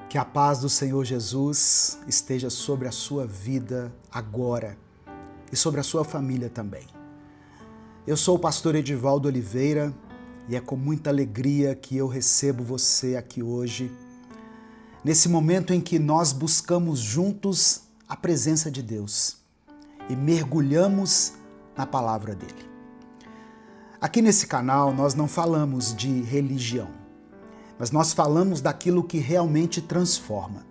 Que a paz do Senhor Jesus esteja sobre a sua vida agora e sobre a sua família também. Eu sou o pastor Edivaldo Oliveira e é com muita alegria que eu recebo você aqui hoje, nesse momento em que nós buscamos juntos a presença de Deus e mergulhamos na palavra dele. Aqui nesse canal nós não falamos de religião, mas nós falamos daquilo que realmente transforma.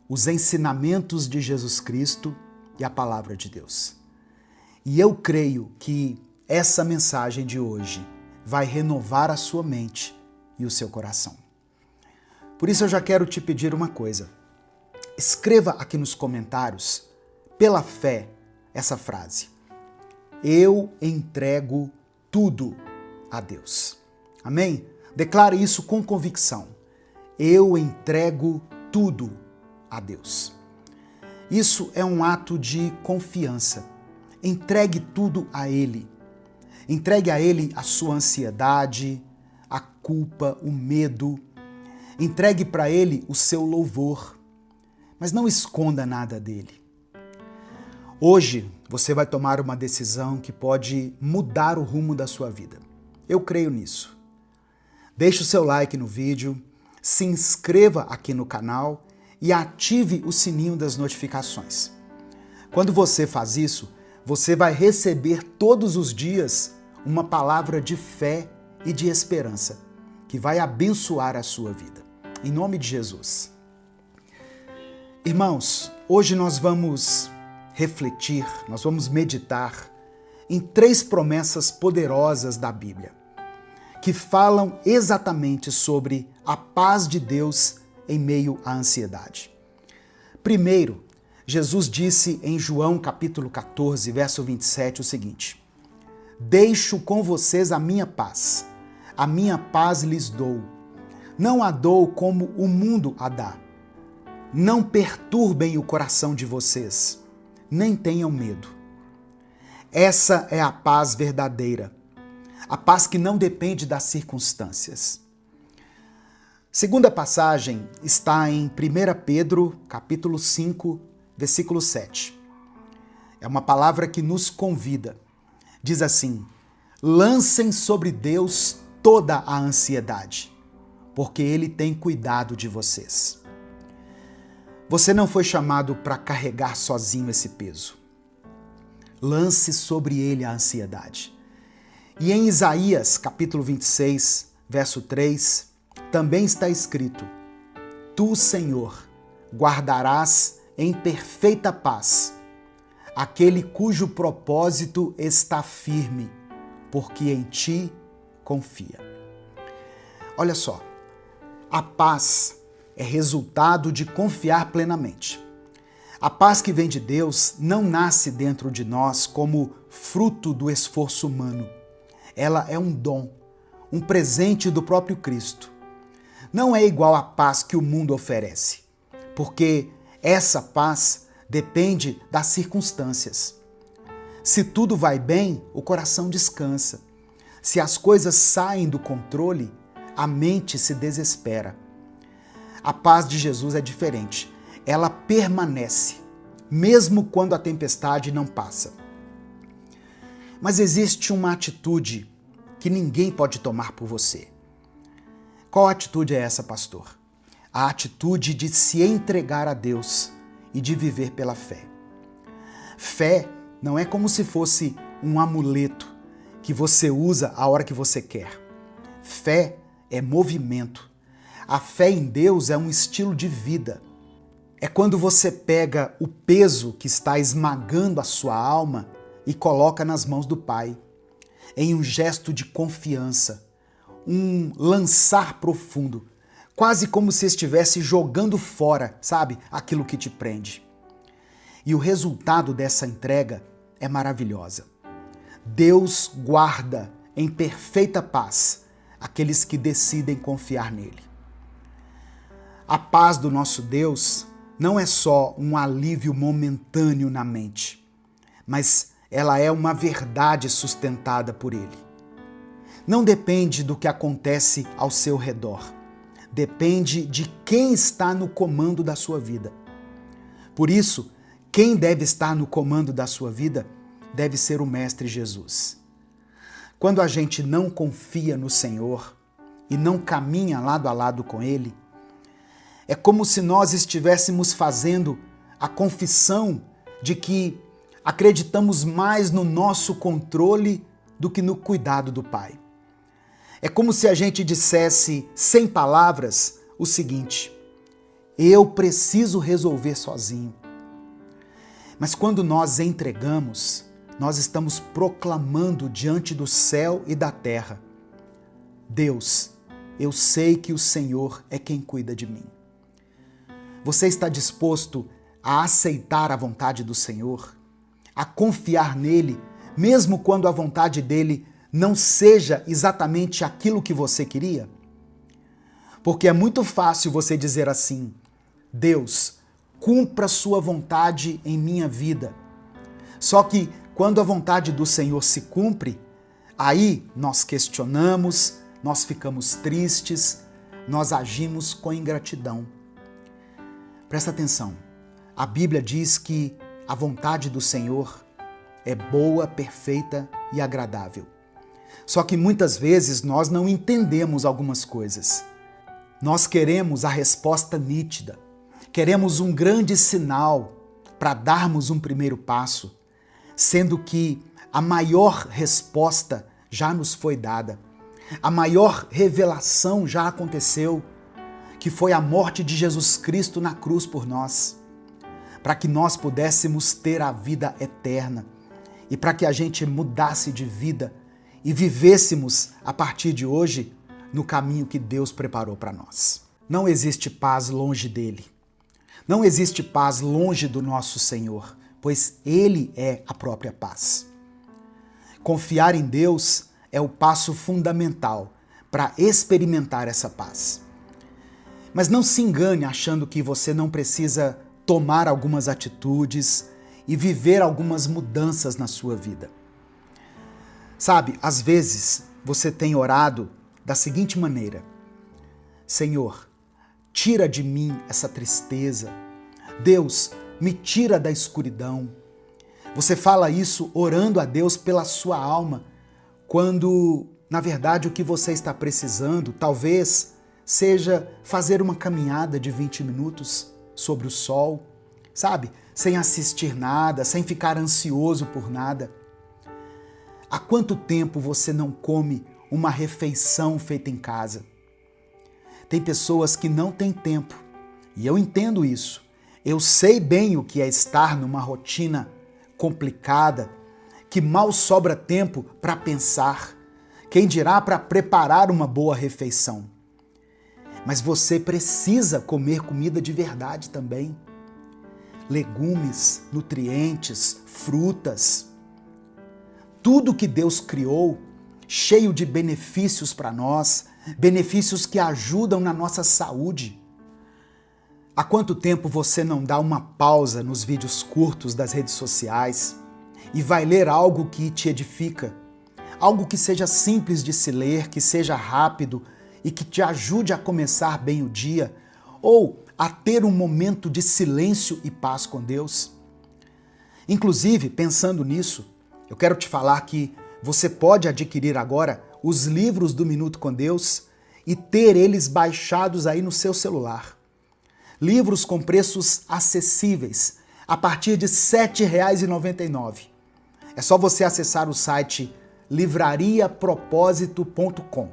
Os ensinamentos de Jesus Cristo e a palavra de Deus. E eu creio que essa mensagem de hoje vai renovar a sua mente e o seu coração. Por isso eu já quero te pedir uma coisa. Escreva aqui nos comentários, pela fé, essa frase. Eu entrego tudo a Deus. Amém? Declare isso com convicção. Eu entrego tudo a Deus. Isso é um ato de confiança. Entregue tudo a Ele. Entregue a Ele a sua ansiedade, a culpa, o medo. Entregue para Ele o seu louvor. Mas não esconda nada dele. Hoje você vai tomar uma decisão que pode mudar o rumo da sua vida. Eu creio nisso. Deixe o seu like no vídeo, se inscreva aqui no canal e ative o sininho das notificações. Quando você faz isso, você vai receber todos os dias uma palavra de fé e de esperança que vai abençoar a sua vida. Em nome de Jesus. Irmãos, hoje nós vamos refletir, nós vamos meditar em 3 promessas poderosas da Bíblia, que falam exatamente sobre a paz de Deus em meio à ansiedade. Primeiro, Jesus disse em João capítulo 14, verso 27 o seguinte: Deixo com vocês a minha paz lhes dou. Não a dou como o mundo a dá. Não perturbem o coração de vocês, nem tenham medo. Essa é a paz verdadeira, a paz que não depende das circunstâncias. Segunda passagem está em 1 Pedro, capítulo 5, versículo 7. É uma palavra que nos convida. Diz assim: lancem sobre Deus toda a ansiedade, porque Ele tem cuidado de vocês. Você não foi chamado para carregar sozinho esse peso. Lance sobre Ele a ansiedade. E em Isaías, capítulo 26, verso 3, também está escrito: Tu, Senhor, guardarás em perfeita paz aquele cujo propósito está firme, porque em ti confia. Olha só, a paz é resultado de confiar plenamente. A paz que vem de Deus não nasce dentro de nós como fruto do esforço humano. Ela é um dom, um presente do próprio Cristo. Não é igual à paz que o mundo oferece, porque essa paz depende das circunstâncias. Se tudo vai bem, o coração descansa. Se as coisas saem do controle, a mente se desespera. A paz de Jesus é diferente. Ela permanece, mesmo quando a tempestade não passa. Mas existe uma atitude que ninguém pode tomar por você. Qual atitude é essa, pastor? A atitude de se entregar a Deus e de viver pela fé. Fé não é como se fosse um amuleto que você usa a hora que você quer. Fé é movimento. A fé em Deus é um estilo de vida. É quando você pega o peso que está esmagando a sua alma e coloca nas mãos do Pai, em um gesto de confiança, um lançar profundo, quase como se estivesse jogando fora, sabe, aquilo que te prende. E o resultado dessa entrega é maravilhosa. Deus guarda em perfeita paz aqueles que decidem confiar nele. A paz do nosso Deus não é só um alívio momentâneo na mente, mas ela é uma verdade sustentada por Ele. Não depende do que acontece ao seu redor. depende de quem está no comando da sua vida. Por isso, quem deve estar no comando da sua vida deve ser o Mestre Jesus. Quando a gente não confia no Senhor e não caminha lado a lado com Ele, é como se nós estivéssemos fazendo a confissão de que acreditamos mais no nosso controle do que no cuidado do Pai. É como se a gente dissesse, sem palavras, o seguinte: eu preciso resolver sozinho. Mas quando nós entregamos, nós estamos proclamando diante do céu e da terra: Deus, eu sei que o Senhor é quem cuida de mim. Você está disposto a aceitar a vontade do Senhor, a confiar nele, mesmo quando a vontade dele não seja exatamente aquilo que você queria? Porque é muito fácil você dizer assim: Deus, cumpra sua vontade em minha vida. Só que quando a vontade do Senhor se cumpre, aí nós questionamos, nós ficamos tristes, nós agimos com ingratidão. Presta atenção, a Bíblia diz que a vontade do Senhor é boa, perfeita e agradável. Só que muitas vezes nós não entendemos algumas coisas. Nós queremos a resposta nítida, queremos um grande sinal para darmos um primeiro passo, sendo que a maior resposta já nos foi dada, a maior revelação já aconteceu, que foi a morte de Jesus Cristo na cruz por nós, para que nós pudéssemos ter a vida eterna e para que a gente mudasse de vida e vivêssemos a partir de hoje no caminho que Deus preparou para nós. Não existe paz longe dele. Não existe paz longe do nosso Senhor, pois Ele é a própria paz. Confiar em Deus é o passo fundamental para experimentar essa paz. Mas não se engane achando que você não precisa tomar algumas atitudes e viver algumas mudanças na sua vida. Sabe, às vezes você tem orado da seguinte maneira: Senhor, tira de mim essa tristeza. Deus, me tira da escuridão. Você fala isso orando a Deus pela sua alma, quando, na verdade, o que você está precisando talvez seja fazer uma caminhada de 20 minutos sobre o sol, sabe? Sem assistir nada, sem ficar ansioso por nada. Há quanto tempo você não come uma refeição feita em casa? Tem pessoas que não têm tempo, e eu entendo isso. Eu sei bem o que é estar numa rotina complicada, que mal sobra tempo para pensar, quem dirá para preparar uma boa refeição. Mas você precisa comer comida de verdade também. Legumes, nutrientes, frutas. Tudo que Deus criou, cheio de benefícios para nós, benefícios que ajudam na nossa saúde. Há quanto tempo você não dá uma pausa nos vídeos curtos das redes sociais e vai ler algo que te edifica? Algo que seja simples de se ler, que seja rápido e que te ajude a começar bem o dia, ou a ter um momento de silêncio e paz com Deus? Inclusive, pensando nisso, eu quero te falar que você pode adquirir agora os livros do Minuto com Deus e ter eles baixados aí no seu celular. Livros com preços acessíveis, a partir de R$ 7,99. É só você acessar o site livrariapropósito.com.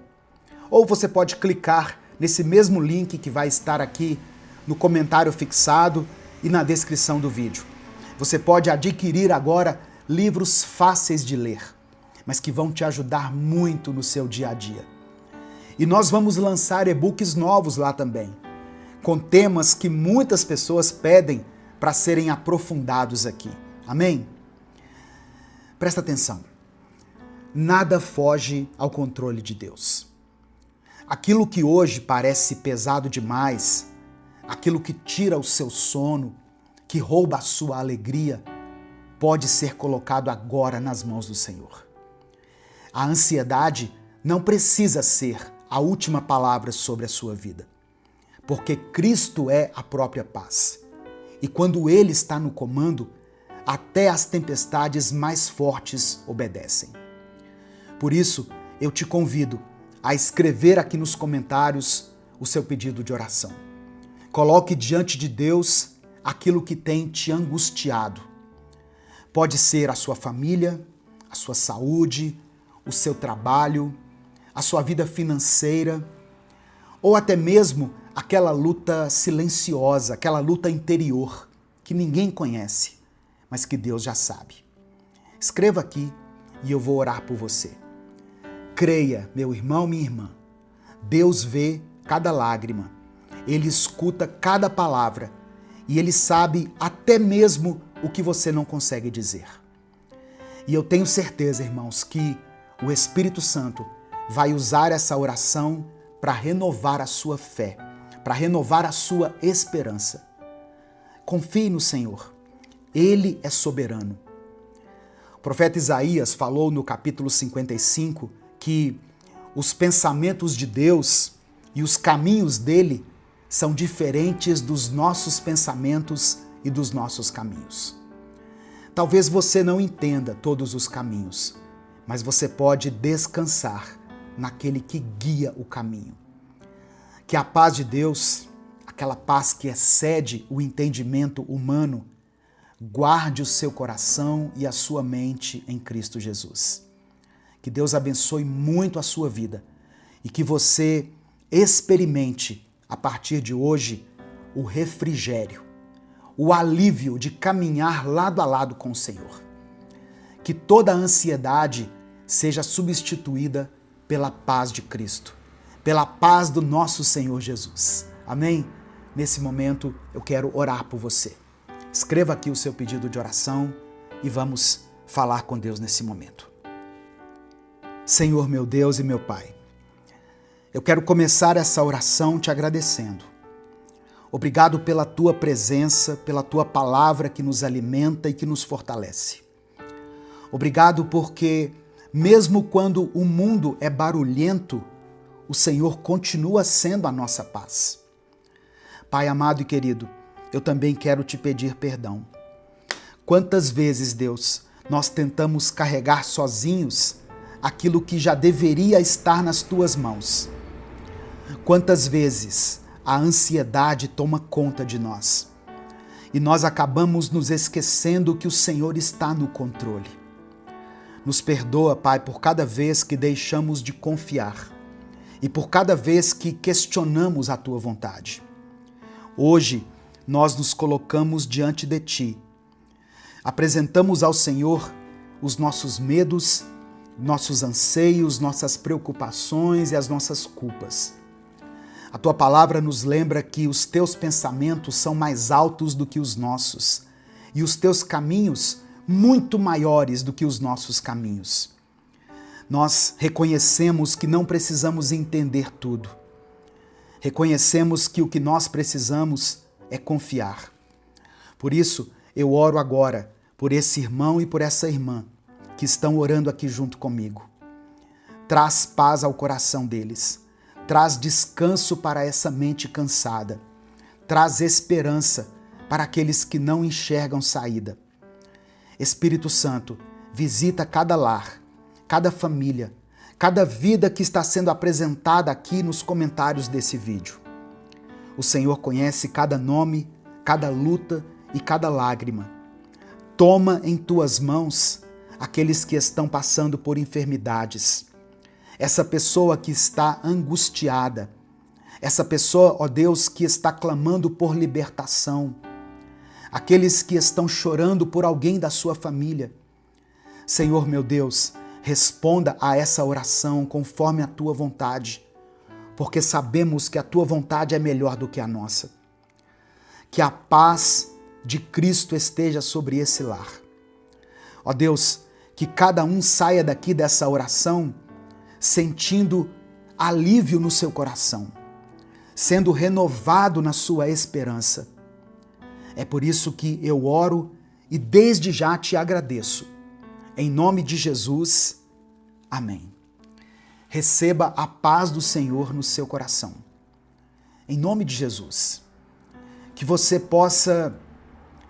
Ou você pode clicar nesse mesmo link que vai estar aqui no comentário fixado e na descrição do vídeo. Você pode adquirir agora livros fáceis de ler, mas que vão te ajudar muito no seu dia a dia. E nós vamos lançar e-books novos lá também, com temas que muitas pessoas pedem para serem aprofundados aqui. Amém? Presta atenção. Nada foge ao controle de Deus. Aquilo que hoje parece pesado demais, aquilo que tira o seu sono, que rouba a sua alegria, pode ser colocado agora nas mãos do Senhor. A ansiedade não precisa ser a última palavra sobre a sua vida. porque Cristo é a própria paz. E quando Ele está no comando, até as tempestades mais fortes obedecem. Por isso, eu te convido a escrever aqui nos comentários o seu pedido de oração. Coloque diante de Deus aquilo que tem te angustiado. Pode ser a sua família, a sua saúde, o seu trabalho, a sua vida financeira, ou até mesmo aquela luta silenciosa, aquela luta interior que ninguém conhece, mas que Deus já sabe. Escreva aqui e eu vou orar por você. Creia, meu irmão, minha irmã, Deus vê cada lágrima, Ele escuta cada palavra e Ele sabe até mesmo o que você não consegue dizer. E eu tenho certeza, irmãos, que o Espírito Santo vai usar essa oração para renovar a sua fé, para renovar a sua esperança. Confie no Senhor, Ele é soberano. O profeta Isaías falou no capítulo 55 que os pensamentos de Deus e os caminhos dele são diferentes dos nossos pensamentos e dos nossos caminhos. Talvez você não entenda todos os caminhos, mas você pode descansar naquele que guia o caminho. Que a paz de Deus, aquela paz que excede o entendimento humano, guarde o seu coração e a sua mente em Cristo Jesus. Que Deus abençoe muito a sua vida e que você experimente, a partir de hoje, o refrigério, o alívio de caminhar lado a lado com o Senhor. Que toda a ansiedade seja substituída pela paz de Cristo, pela paz do nosso Senhor Jesus. Amém? Nesse momento eu quero orar por você. Escreva aqui o seu pedido de oração e vamos falar com Deus nesse momento. Senhor, meu Deus e meu Pai, eu quero começar essa oração te agradecendo. Obrigado pela tua presença, pela tua palavra que nos alimenta e que nos fortalece. Obrigado porque, mesmo quando o mundo é barulhento, o Senhor continua sendo a nossa paz. Pai amado e querido, eu também quero te pedir perdão. Quantas vezes, Deus, nós tentamos carregar sozinhos aquilo que já deveria estar nas tuas mãos? Quantas vezes a ansiedade toma conta de nós e nós acabamos nos esquecendo que o Senhor está no controle? Nos perdoa, Pai, por cada vez que deixamos de confiar e por cada vez que questionamos a tua vontade. Hoje, nós nos colocamos diante de Ti. Apresentamos ao Senhor os nossos medos, nossos anseios, nossas preocupações e as nossas culpas. A Tua palavra nos lembra que os Teus pensamentos são mais altos do que os nossos e os Teus caminhos muito maiores do que os nossos caminhos. Nós reconhecemos que não precisamos entender tudo. Reconhecemos que o que nós precisamos é confiar. Por isso, eu oro agora por esse irmão e por essa irmã que estão orando aqui junto comigo. Traz paz ao coração deles. Traz descanso para essa mente cansada. Traz esperança para aqueles que não enxergam saída. Espírito Santo, visita cada lar, cada família, cada vida que está sendo apresentada aqui nos comentários desse vídeo. O Senhor conhece cada nome, cada luta e cada lágrima. Toma em tuas mãos aqueles que estão passando por enfermidades. Essa pessoa que está angustiada. Essa pessoa, ó Deus, que está clamando por libertação. Aqueles que estão chorando por alguém da sua família. Senhor, meu Deus, responda a essa oração conforme a tua vontade, porque sabemos que a tua vontade é melhor do que a nossa. Que a paz de Cristo esteja sobre esse lar. Ó Deus, que cada um saia daqui dessa oração sentindo alívio no seu coração, sendo renovado na sua esperança. É por isso que eu oro e desde já te agradeço. Em nome de Jesus, amém. Receba a paz do Senhor no seu coração. em nome de Jesus, que você possa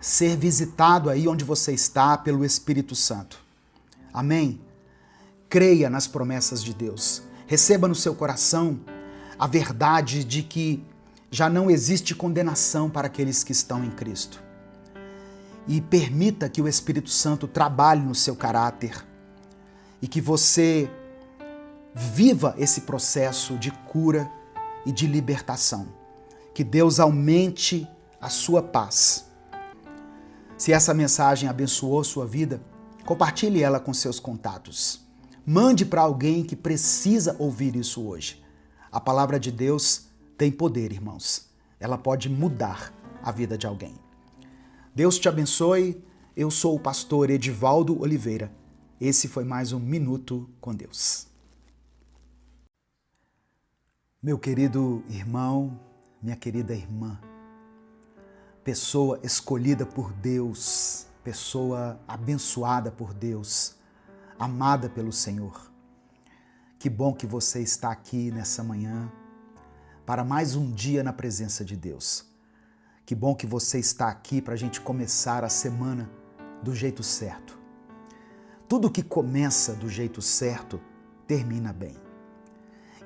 ser visitado aí onde você está pelo Espírito Santo. Amém? Creia nas promessas de Deus. Receba no seu coração a verdade de que já não existe condenação para aqueles que estão em Cristo. E permita que o Espírito Santo trabalhe no seu caráter e que você viva esse processo de cura e de libertação. Que Deus aumente a sua paz. Se essa mensagem abençoou sua vida, compartilhe ela com seus contatos. Mande para alguém que precisa ouvir isso hoje. A palavra de Deus tem poder, irmãos. Ela pode mudar a vida de alguém. Deus te abençoe. Eu sou o pastor Edivaldo Oliveira. Esse foi mais um Minuto com Deus. Meu querido irmão, minha querida irmã, pessoa escolhida por Deus, pessoa abençoada por Deus, amada pelo Senhor. Que bom que você está aqui nessa manhã para mais um dia na presença de Deus. Que bom que você está aqui para a gente começar a semana do jeito certo. Tudo que começa do jeito certo termina bem.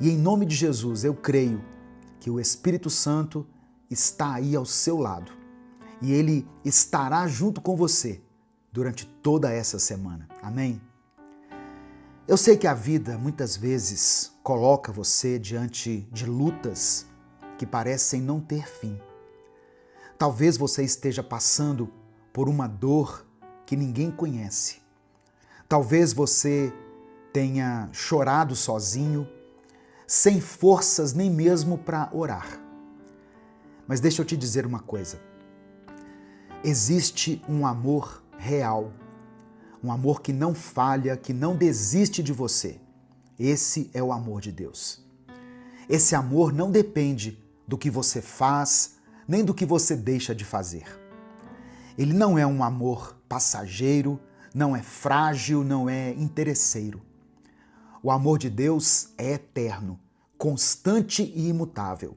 E em nome de Jesus, eu creio que o Espírito Santo está aí ao seu lado e ele estará junto com você durante toda essa semana. Amém? Eu sei que a vida muitas vezes coloca você diante de lutas que parecem não ter fim. Talvez você esteja passando por uma dor que ninguém conhece. Talvez você tenha chorado sozinho, sem forças nem mesmo para orar. Mas deixa eu te dizer uma coisa. Existe um amor real, um amor que não falha, que não desiste de você. Esse é o amor de Deus. Esse amor não depende do que você faz, nem do que você deixa de fazer. Ele não é um amor passageiro, não é frágil, não é interesseiro. O amor de Deus é eterno, constante e imutável.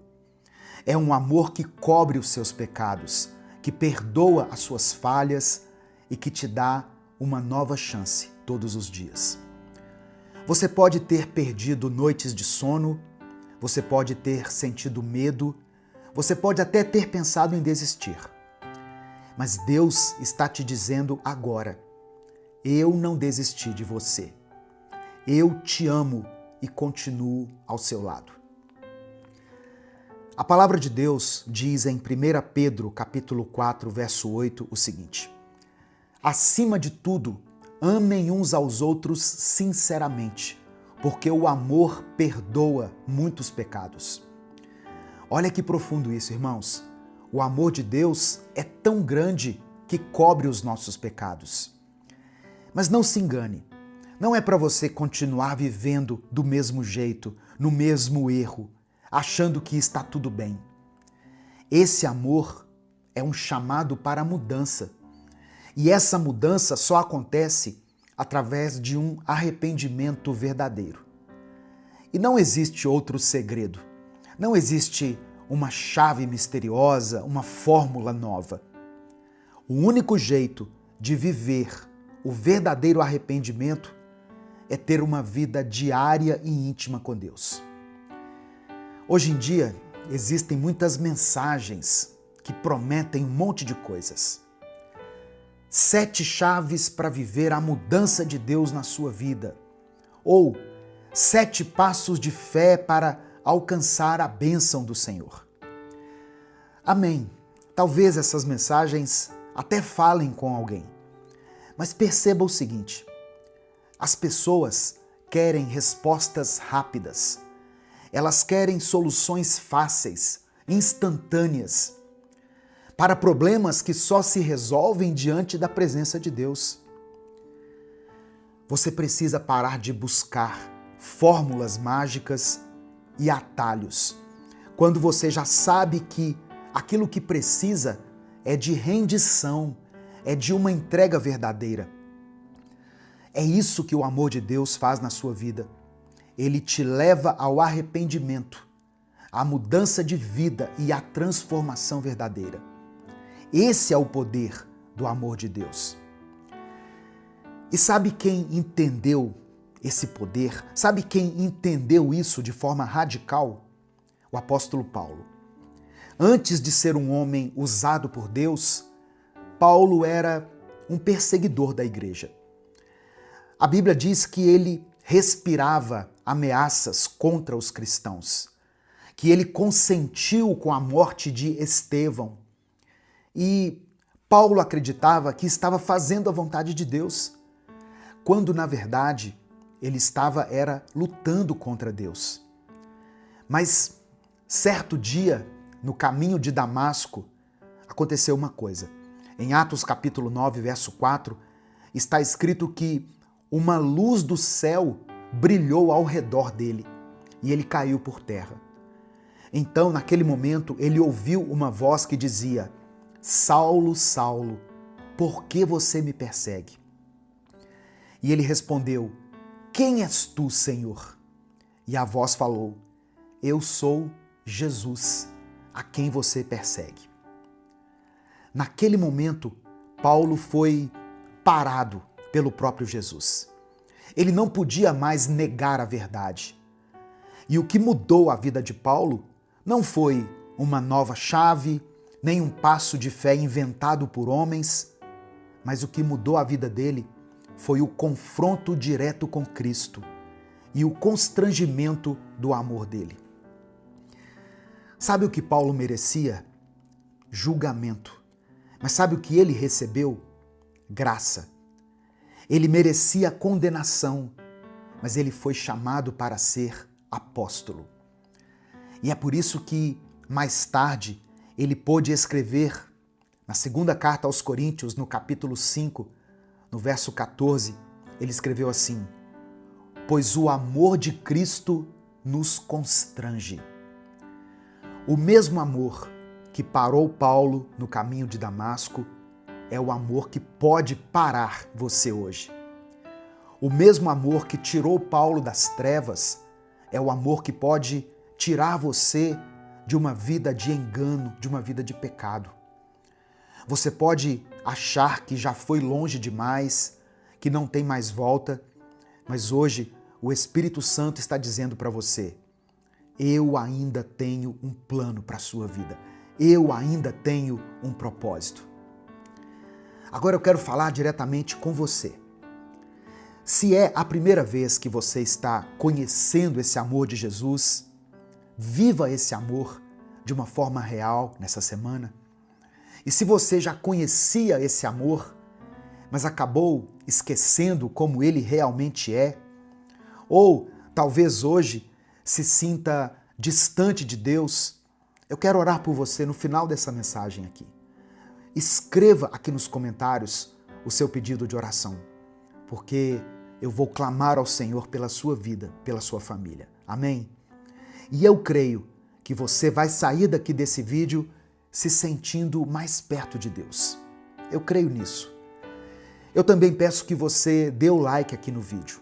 É um amor que cobre os seus pecados, que perdoa as suas falhas e que te dá uma nova chance todos os dias. Você pode ter perdido noites de sono, você pode ter sentido medo, você pode até ter pensado em desistir. Mas Deus está te dizendo agora: eu não desisti de você. Eu te amo e continuo ao seu lado. A palavra de Deus diz em 1 Pedro, capítulo 4, verso 8, o seguinte: acima de tudo, amem uns aos outros sinceramente, porque o amor perdoa muitos pecados. Olha que profundo isso, irmãos. O amor de Deus é tão grande que cobre os nossos pecados. Mas não se engane. Não é para você continuar vivendo do mesmo jeito, no mesmo erro, achando que está tudo bem. Esse amor é um chamado para a mudança. E essa mudança só acontece através de um arrependimento verdadeiro. E não existe outro segredo. Não existe uma chave misteriosa, uma fórmula nova. O único jeito de viver o verdadeiro arrependimento é ter uma vida diária e íntima com Deus. Hoje em dia, existem muitas mensagens que prometem um monte de coisas. 7 chaves para viver a mudança de Deus na sua vida. Ou 7 passos de fé para alcançar a bênção do Senhor. Amém. Talvez essas mensagens até falem com alguém. Mas perceba o seguinte: as pessoas querem respostas rápidas. Elas querem soluções fáceis, instantâneas, para problemas que só se resolvem diante da presença de Deus. Você precisa parar de buscar fórmulas mágicas e atalhos, quando você já sabe que aquilo que precisa é de rendição, é de uma entrega verdadeira. É isso que o amor de Deus faz na sua vida. Ele te leva ao arrependimento, a mudança de vida e a transformação verdadeira. Esse é o poder do amor de Deus. E sabe quem entendeu esse poder? Sabe quem entendeu isso de forma radical? O apóstolo Paulo. Antes de ser um homem usado por Deus, Paulo era um perseguidor da igreja. A Bíblia diz que ele respirava ameaças contra os cristãos, que ele consentiu com a morte de Estevão. E Paulo acreditava que estava fazendo a vontade de Deus, quando na verdade ele estava lutando contra Deus. Mas certo dia, no caminho de Damasco, aconteceu uma coisa. Em Atos capítulo 9, verso 4, está escrito que uma luz do céu brilhou ao redor dele e ele caiu por terra. Então, naquele momento, ele ouviu uma voz que dizia: Saulo, Saulo, por que você me persegue? E ele respondeu: Quem és tu, Senhor? E a voz falou: Eu sou Jesus, a quem você persegue. Naquele momento, Paulo foi parado pelo próprio Jesus. Ele não podia mais negar a verdade. E o que mudou a vida de Paulo não foi uma nova chave, nem um passo de fé inventado por homens, mas o que mudou a vida dele foi o confronto direto com Cristo e o constrangimento do amor dele. Sabe o que Paulo merecia? Julgamento. Mas sabe o que ele recebeu? Graça. Ele merecia condenação, mas ele foi chamado para ser apóstolo. E é por isso que, mais tarde, ele pôde escrever na segunda carta aos Coríntios, no capítulo 5, no verso 14, ele escreveu assim: Pois o amor de Cristo nos constrange. O mesmo amor que parou Paulo no caminho de Damasco é o amor que pode parar você hoje. O mesmo amor que tirou Paulo das trevas é o amor que pode tirar você de uma vida de engano, de uma vida de pecado. Você pode achar que já foi longe demais, que não tem mais volta, mas hoje o Espírito Santo está dizendo para você: eu ainda tenho um plano para a sua vida. Eu ainda tenho um propósito. Agora eu quero falar diretamente com você. Se é a primeira vez que você está conhecendo esse amor de Jesus, viva esse amor de uma forma real nessa semana. E se você já conhecia esse amor, mas acabou esquecendo como ele realmente é, ou talvez hoje se sinta distante de Deus, eu quero orar por você no final dessa mensagem aqui. Escreva aqui nos comentários o seu pedido de oração, porque eu vou clamar ao Senhor pela sua vida, pela sua família. Amém? E eu creio que você vai sair daqui desse vídeo se sentindo mais perto de Deus. Eu creio nisso. Eu também peço que você dê o like aqui no vídeo.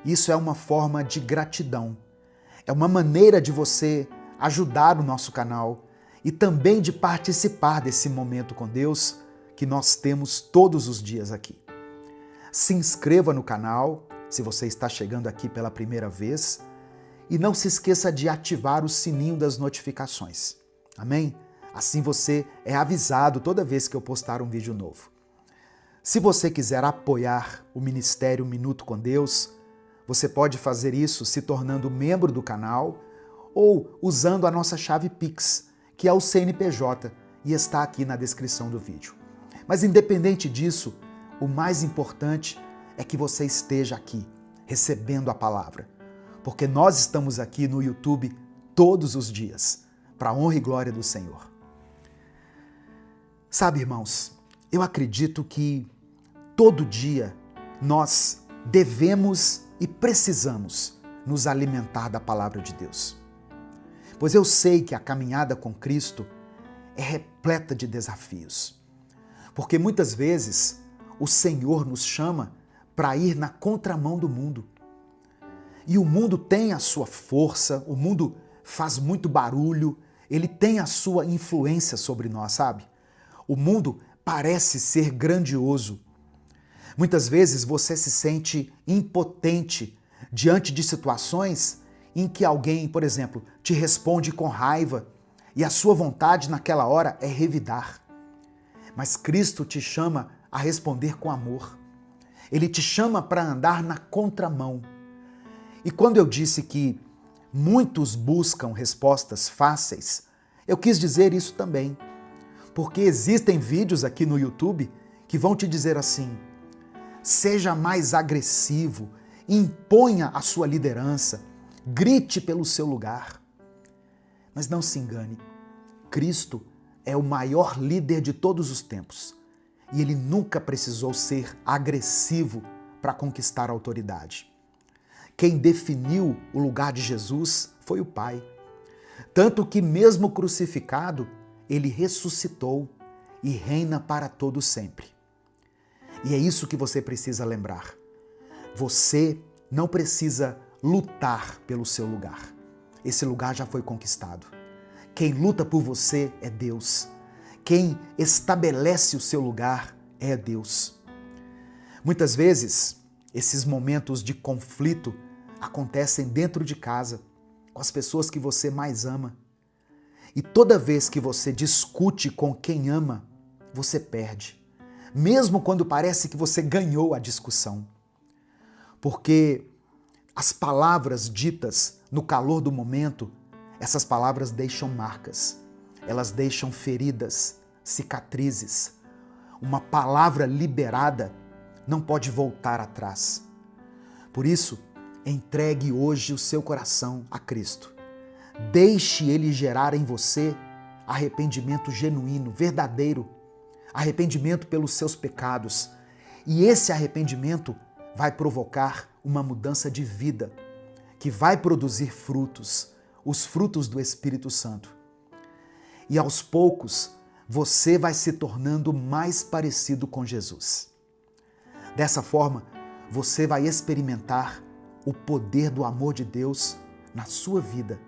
Isso é uma forma de gratidão. É uma maneira de você ajudar o nosso canal e também de participar desse momento com Deus que nós temos todos os dias aqui. Se inscreva no canal, se você está chegando aqui pela primeira vez, e não se esqueça de ativar o sininho das notificações. Amém? Assim você é avisado toda vez que eu postar um vídeo novo. Se você quiser apoiar o Ministério Minuto com Deus, você pode fazer isso se tornando membro do canal ou usando a nossa chave Pix, que é o CNPJ, e está aqui na descrição do vídeo. Mas independente disso, o mais importante é que você esteja aqui, recebendo a palavra. Porque nós estamos aqui no YouTube todos os dias, para a honra e glória do Senhor. Sabe, irmãos, eu acredito que todo dia nós devemos e precisamos nos alimentar da palavra de Deus. Pois eu sei que a caminhada com Cristo é repleta de desafios. Porque muitas vezes o Senhor nos chama para ir na contramão do mundo. E o mundo tem a sua força, o mundo faz muito barulho, ele tem a sua influência sobre nós, sabe? O mundo parece ser grandioso. Muitas vezes você se sente impotente diante de situações em que alguém, por exemplo, te responde com raiva e a sua vontade naquela hora é revidar. Mas Cristo te chama a responder com amor. Ele te chama para andar na contramão. E quando eu disse que muitos buscam respostas fáceis, eu quis dizer isso também. Porque existem vídeos aqui no YouTube que vão te dizer assim: seja mais agressivo, imponha a sua liderança, grite pelo seu lugar. Mas não se engane, Cristo é o maior líder de todos os tempos e ele nunca precisou ser agressivo para conquistar a autoridade. Quem definiu o lugar de Jesus foi o Pai. Tanto que, mesmo crucificado, ele ressuscitou e reina para todo sempre. E é isso que você precisa lembrar. Você não precisa lutar pelo seu lugar. Esse lugar já foi conquistado. Quem luta por você é Deus. Quem estabelece o seu lugar é Deus. Muitas vezes, esses momentos de conflito acontecem dentro de casa, com as pessoas que você mais ama. E toda vez que você discute com quem ama, você perde. Mesmo quando parece que você ganhou a discussão. Porque as palavras ditas no calor do momento, essas palavras deixam marcas. Elas deixam feridas, cicatrizes. Uma palavra liberada não pode voltar atrás. Por isso, entregue hoje o seu coração a Cristo. Deixe Ele gerar em você arrependimento genuíno, verdadeiro, arrependimento pelos seus pecados. E esse arrependimento vai provocar uma mudança de vida, que vai produzir frutos, os frutos do Espírito Santo. E aos poucos, você vai se tornando mais parecido com Jesus. Dessa forma, você vai experimentar o poder do amor de Deus na sua vida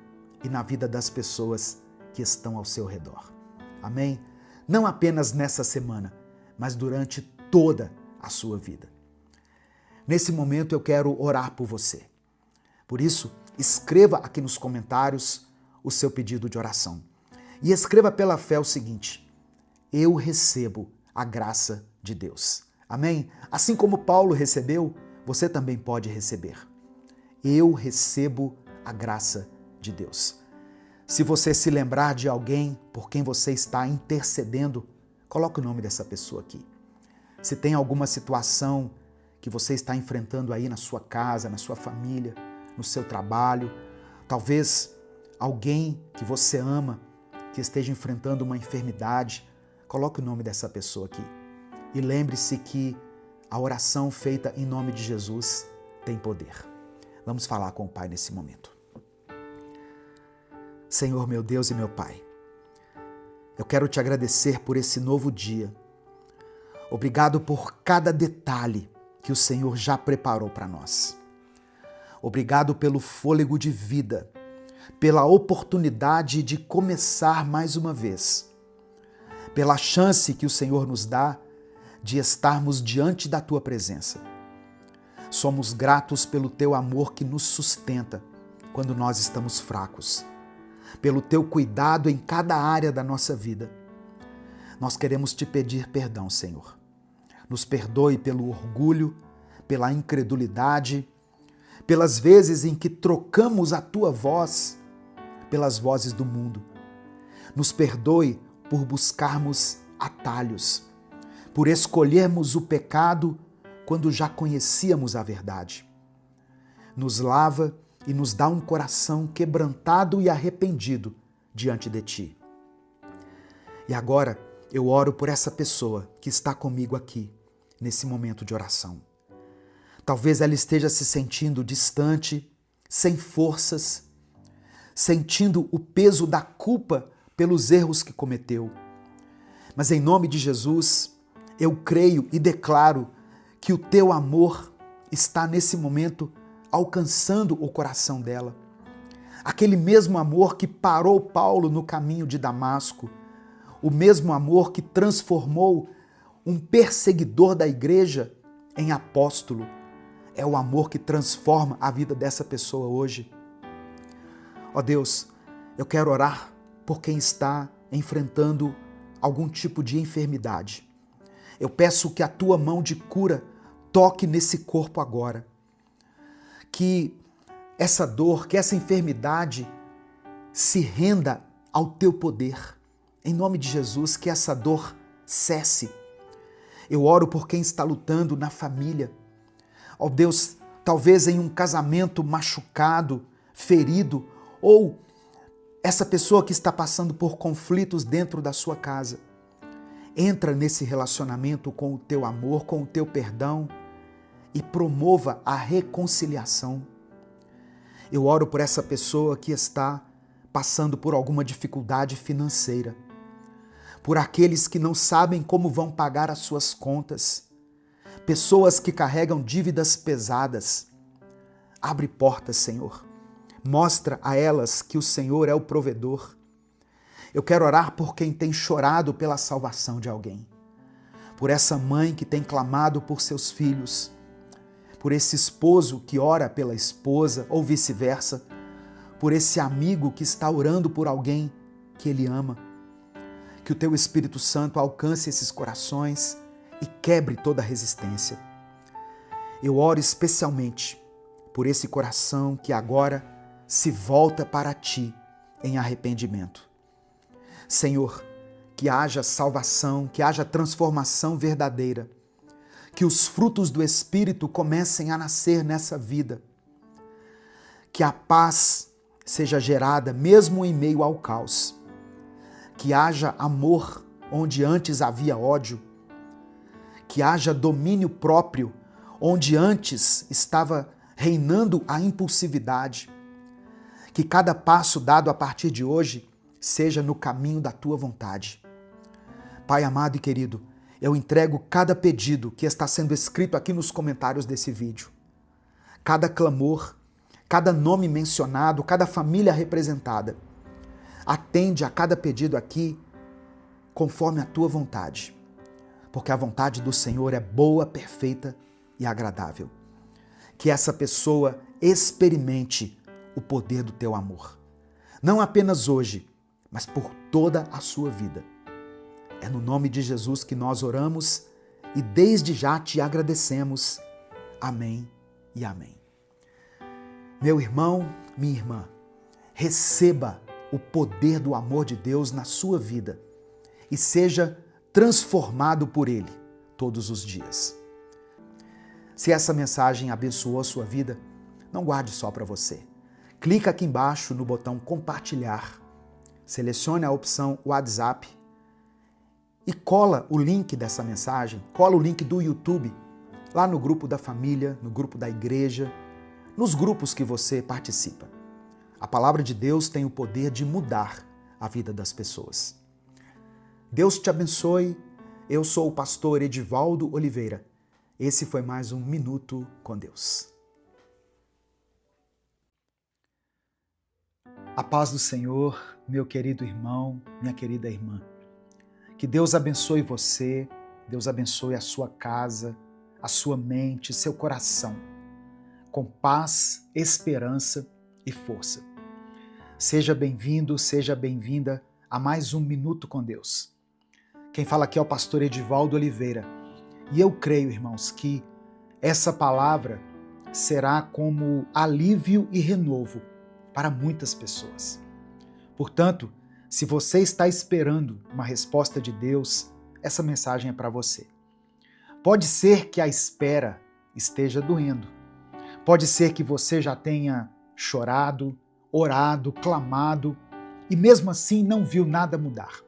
e na vida das pessoas que estão ao seu redor. Amém? Não apenas nessa semana, mas durante toda a sua vida. Nesse momento eu quero orar por você. Por isso, escreva aqui nos comentários o seu pedido de oração. E escreva pela fé o seguinte: eu recebo a graça de Deus. Amém? Assim como Paulo recebeu, você também pode receber. Eu recebo a graça de Deus. Se você se lembrar de alguém por quem você está intercedendo, coloque o nome dessa pessoa aqui. Se tem alguma situação que você está enfrentando aí na sua casa, na sua família, no seu trabalho, talvez alguém que você ama, que esteja enfrentando uma enfermidade, coloque o nome dessa pessoa aqui. E lembre-se que a oração feita em nome de Jesus tem poder. Vamos falar com o Pai nesse momento. Senhor, meu Deus e meu Pai, eu quero te agradecer por esse novo dia. Obrigado por cada detalhe que o Senhor já preparou para nós. Obrigado pelo fôlego de vida, pela oportunidade de começar mais uma vez, pela chance que o Senhor nos dá de estarmos diante da Tua presença. Somos gratos pelo Teu amor que nos sustenta quando nós estamos fracos, pelo Teu cuidado em cada área da nossa vida. Nós queremos Te pedir perdão, Senhor. Nos perdoe pelo orgulho, pela incredulidade, pelas vezes em que trocamos a Tua voz pelas vozes do mundo. Nos perdoe por buscarmos atalhos, por escolhermos o pecado quando já conhecíamos a verdade. Nos lava e nos dá um coração quebrantado e arrependido diante de Ti. E agora eu oro por essa pessoa que está comigo aqui, nesse momento de oração. Talvez ela esteja se sentindo distante, sem forças, sentindo o peso da culpa pelos erros que cometeu. Mas em nome de Jesus, eu creio e declaro que o Teu amor está nesse momento alcançando o coração dela. aquele mesmo amor que parou Paulo no caminho de Damasco, o mesmo amor que transformou um perseguidor da igreja em apóstolo, é o amor que transforma a vida dessa pessoa hoje. Ó Deus, eu quero orar por quem está enfrentando algum tipo de enfermidade. Eu peço que a tua mão de cura toque nesse corpo agora. Que essa dor, que essa enfermidade se renda ao teu poder. Em nome de Jesus, que essa dor cesse. Eu oro por quem está lutando na família. Ó Deus, talvez em um casamento machucado, ferido, ou essa pessoa que está passando por conflitos dentro da sua casa. Entra nesse relacionamento com o teu amor, com o teu perdão e promova a reconciliação. Eu oro por essa pessoa que está passando por alguma dificuldade financeira, por aqueles que não sabem como vão pagar as suas contas, pessoas que carregam dívidas pesadas. Abre portas, Senhor. Mostra a elas que o Senhor é o provedor. Eu quero orar por quem tem chorado pela salvação de alguém, por essa mãe que tem clamado por seus filhos, por esse esposo que ora pela esposa ou vice-versa, por esse amigo que está orando por alguém que ele ama. Que o teu Espírito Santo alcance esses corações e quebre toda resistência. Eu oro especialmente por esse coração que agora se volta para ti em arrependimento. Senhor, que haja salvação, que haja transformação verdadeira, que os frutos do Espírito comecem a nascer nessa vida, que a paz seja gerada mesmo em meio ao caos, que haja amor onde antes havia ódio, que haja domínio próprio onde antes estava reinando a impulsividade, que cada passo dado a partir de hoje seja no caminho da tua vontade. Pai amado e querido, eu entrego cada pedido que está sendo escrito aqui nos comentários desse vídeo. Cada clamor, cada nome mencionado, cada família representada. Atende a cada pedido aqui conforme a tua vontade, porque a vontade do Senhor é boa, perfeita e agradável. Que essa pessoa experimente o poder do teu amor. Não apenas hoje, mas por toda a sua vida. É no nome de Jesus que nós oramos e desde já te agradecemos. Amém e amém. Meu irmão, minha irmã, receba o poder do amor de Deus na sua vida e seja transformado por Ele todos os dias. Se essa mensagem abençoou a sua vida, não guarde só para você. Clica aqui embaixo no botão compartilhar, selecione a opção WhatsApp e cola o link dessa mensagem, cola o link do YouTube lá no grupo da família, no grupo da igreja, nos grupos que você participa. A palavra de Deus tem o poder de mudar a vida das pessoas. Deus te abençoe. Eu sou o pastor Edivaldo Oliveira. Esse foi mais um Minuto com Deus. A paz do Senhor, meu querido irmão, minha querida irmã. Que Deus abençoe você, Deus abençoe a sua casa, a sua mente, seu coração, com paz, esperança e força. Seja bem-vindo, seja bem-vinda a mais um Minuto com Deus. Quem fala aqui é o pastor Edivaldo Oliveira. E eu creio, irmãos, que essa palavra será como alívio e renovo para muitas pessoas. Portanto, se você está esperando uma resposta de Deus, essa mensagem é para você. Pode ser que a espera esteja doendo. Pode ser que você já tenha chorado, orado, clamado e mesmo assim não viu nada mudar.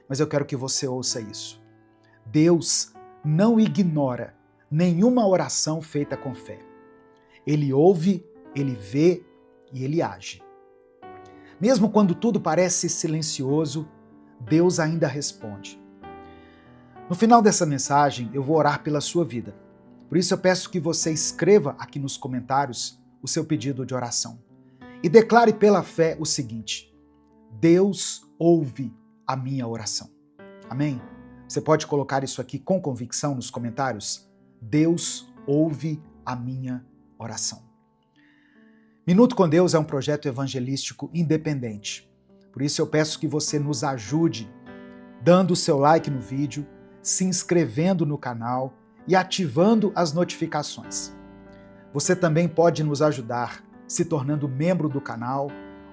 Mas eu quero que você ouça isso. Deus não ignora nenhuma oração feita com fé. Ele ouve, ele vê e ele age. Mesmo quando tudo parece silencioso, Deus ainda responde. No final dessa mensagem, eu vou orar pela sua vida. Por isso eu peço que você escreva aqui nos comentários o seu pedido de oração. e declare pela fé o seguinte: Deus ouve a minha oração. Amém? Você pode colocar isso aqui com convicção nos comentários? Deus ouve a minha oração. Minuto com Deus é um projeto evangelístico independente. Por isso eu peço que você nos ajude dando o seu like no vídeo, se inscrevendo no canal e ativando as notificações. Você também pode nos ajudar se tornando membro do canal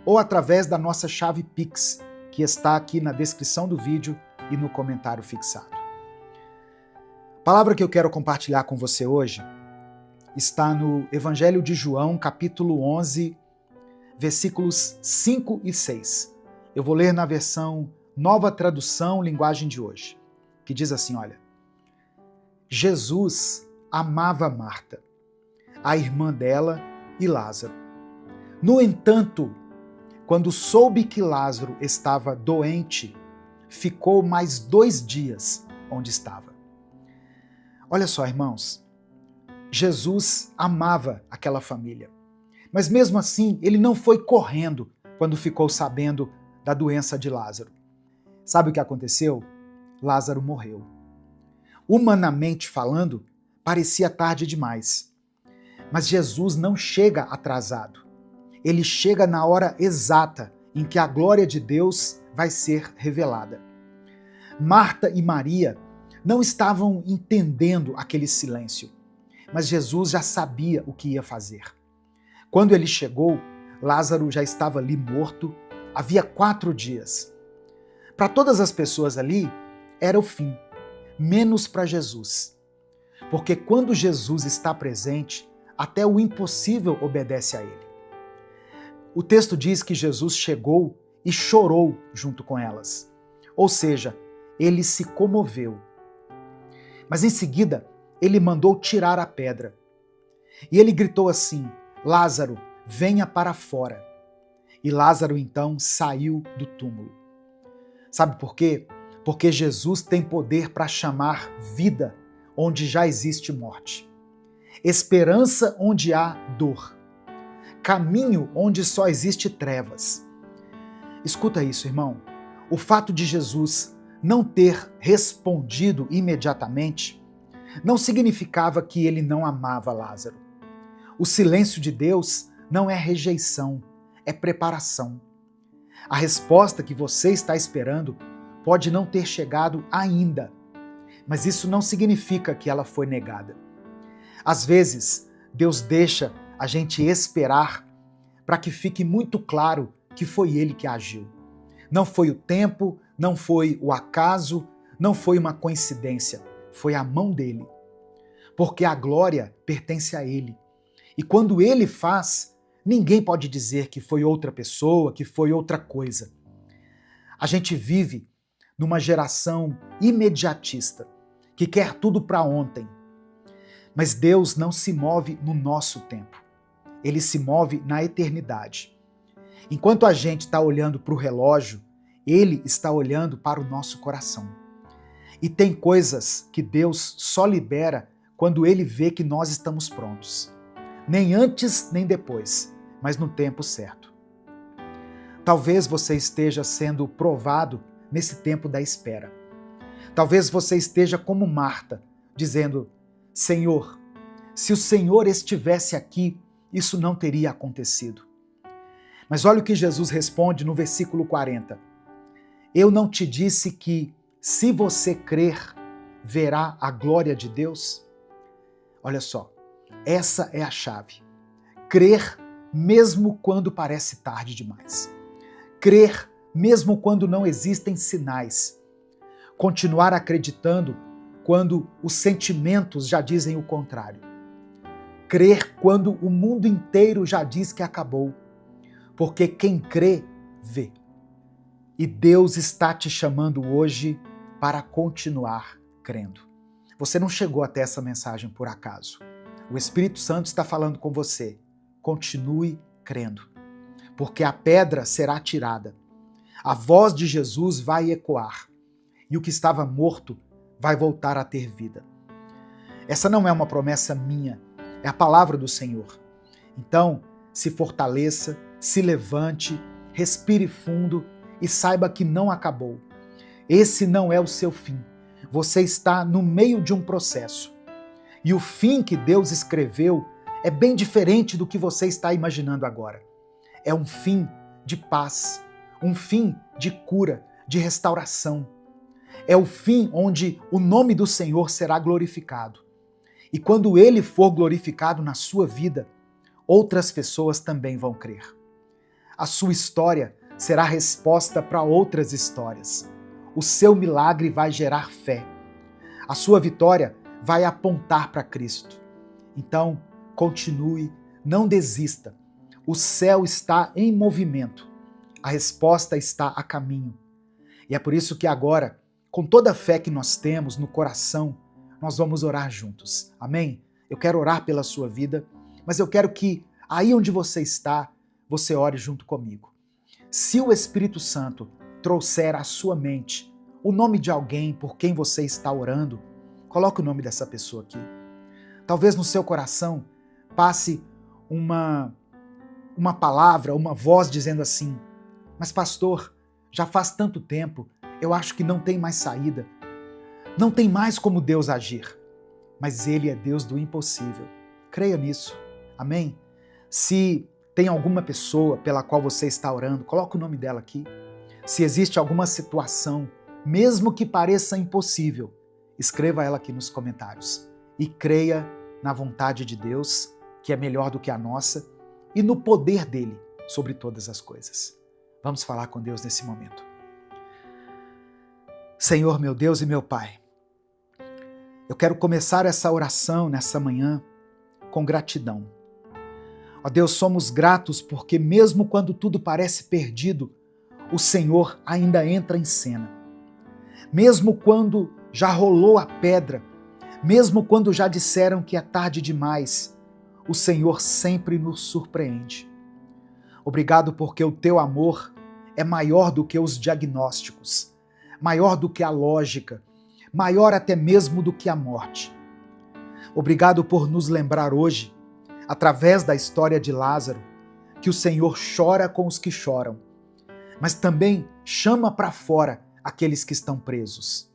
ou através da nossa chave Pix, que está aqui na descrição do vídeo e no comentário fixado. A palavra que eu quero compartilhar com você hoje está no Evangelho de João, capítulo 11, versículos 5 e 6. Eu vou ler na versão Nova Tradução, linguagem de hoje, que diz assim, olha: Jesus amava Marta, a irmã dela e Lázaro. No entanto, quando soube que Lázaro estava doente, ficou mais 2 dias onde estava. Olha só, irmãos, Jesus amava aquela família, mas mesmo assim ele não foi correndo quando ficou sabendo da doença de Lázaro. Sabe o que aconteceu? Lázaro morreu. Humanamente falando, parecia tarde demais. Mas Jesus não chega atrasado. Ele chega na hora exata em que a glória de Deus vai ser revelada. Marta e Maria não estavam entendendo aquele silêncio, mas Jesus já sabia o que ia fazer. Quando ele chegou, Lázaro já estava ali morto, havia 4 dias. Para todas as pessoas ali, era o fim, menos para Jesus. Porque quando Jesus está presente, até o impossível obedece a ele. O texto diz que Jesus chegou e chorou junto com elas. Ou seja, ele se comoveu. Mas em seguida, ele mandou tirar a pedra. E ele gritou assim: Lázaro, venha para fora. E Lázaro então saiu do túmulo. Sabe por quê? Porque Jesus tem poder para chamar vida onde já existe morte, esperança onde há dor, caminho onde só existe trevas. Escuta isso, irmão. O fato de Jesus não ter respondido imediatamente não significava que ele não amava Lázaro. O silêncio de Deus não é rejeição, é preparação. A resposta que você está esperando pode não ter chegado ainda, mas isso não significa que ela foi negada. Às vezes, Deus deixa a gente esperar para que fique muito claro que foi Ele que agiu. Não foi o tempo, não foi o acaso, não foi uma coincidência, foi a mão dele. Porque a glória pertence a Ele. E quando Ele faz, ninguém pode dizer que foi outra pessoa, que foi outra coisa. A gente vive numa geração imediatista, que quer tudo para ontem. Mas Deus não se move no nosso tempo. Ele se move na eternidade. Enquanto a gente está olhando para o relógio, Ele está olhando para o nosso coração. E tem coisas que Deus só libera quando Ele vê que nós estamos prontos. Nem antes, nem depois, mas no tempo certo. Talvez você esteja sendo provado nesse tempo da espera. Talvez você esteja como Marta, dizendo: Senhor, se o Senhor estivesse aqui, isso não teria acontecido. Mas olha o que Jesus responde no versículo 40. Eu não te disse que, se você crer, verá a glória de Deus? Olha só, essa é a chave. Crer mesmo quando parece tarde demais. Crer mesmo quando não existem sinais. Continuar acreditando quando os sentimentos já dizem o contrário. Crer quando o mundo inteiro já diz que acabou. Porque quem crê, vê. E Deus está te chamando hoje para continuar crendo. Você não chegou até essa mensagem por acaso. O Espírito Santo está falando com você. Continue crendo. Porque a pedra será tirada. A voz de Jesus vai ecoar. E o que estava morto vai voltar a ter vida. Essa não é uma promessa minha, é a palavra do Senhor. Então, se fortaleça, se levante, respire fundo e saiba que não acabou. Esse não é o seu fim. Você está no meio de um processo. E o fim que Deus escreveu é bem diferente do que você está imaginando agora. É um fim de paz, um fim de cura, de restauração. É o fim onde o nome do Senhor será glorificado. E quando Ele for glorificado na sua vida, outras pessoas também vão crer. A sua história será resposta para outras histórias. O seu milagre vai gerar fé. A sua vitória vai apontar para Cristo. Então, continue, não desista. O céu está em movimento. A resposta está a caminho. E é por isso que agora, com toda a fé que nós temos no coração, nós vamos orar juntos. Amém? Eu quero orar pela sua vida, mas eu quero que aí onde você está, você ore junto comigo. Se o Espírito Santo trouxer à sua mente o nome de alguém por quem você está orando, coloque o nome dessa pessoa aqui. Talvez no seu coração passe uma palavra, uma voz dizendo assim: mas pastor, já faz tanto tempo, eu acho que não tem mais saída. Não tem mais como Deus agir. Mas Ele é Deus do impossível. Creia nisso. Amém? Se tem alguma pessoa pela qual você está orando, coloque o nome dela aqui. Se existe alguma situação, mesmo que pareça impossível, escreva ela aqui nos comentários. E creia na vontade de Deus, que é melhor do que a nossa, e no poder dele sobre todas as coisas. Vamos falar com Deus nesse momento. Senhor, meu Deus e meu Pai, eu quero começar essa oração nessa manhã com gratidão. Ó Deus, somos gratos porque mesmo quando tudo parece perdido, o Senhor ainda entra em cena. Mesmo quando já rolou a pedra, mesmo quando já disseram que é tarde demais, o Senhor sempre nos surpreende. Obrigado porque o teu amor é maior do que os diagnósticos, maior do que a lógica, maior até mesmo do que a morte. Obrigado por nos lembrar hoje, através da história de Lázaro, que o Senhor chora com os que choram, mas também chama para fora aqueles que estão presos.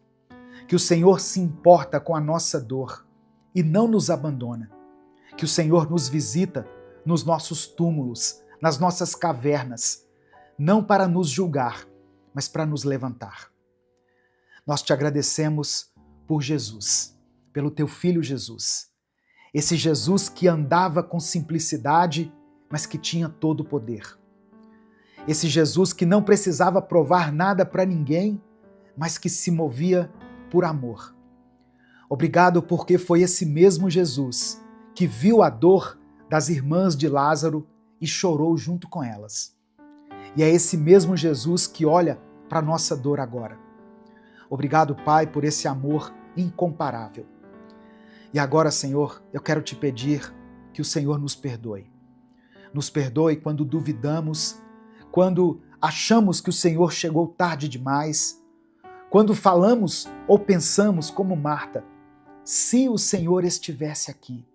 Que o Senhor se importa com a nossa dor e não nos abandona. Que o Senhor nos visita nos nossos túmulos, nas nossas cavernas, não para nos julgar, mas para nos levantar. Nós te agradecemos por Jesus, pelo teu Filho Jesus. Esse Jesus que andava com simplicidade, mas que tinha todo o poder. Esse Jesus que não precisava provar nada para ninguém, mas que se movia por amor. Obrigado porque foi esse mesmo Jesus que viu a dor das irmãs de Lázaro e chorou junto com elas. E é esse mesmo Jesus que olha para a nossa dor agora. Obrigado, Pai, por esse amor incomparável. E agora, Senhor, eu quero te pedir que o Senhor nos perdoe. Nos perdoe quando duvidamos, quando achamos que o Senhor chegou tarde demais, quando falamos ou pensamos como Marta, se o Senhor estivesse aqui.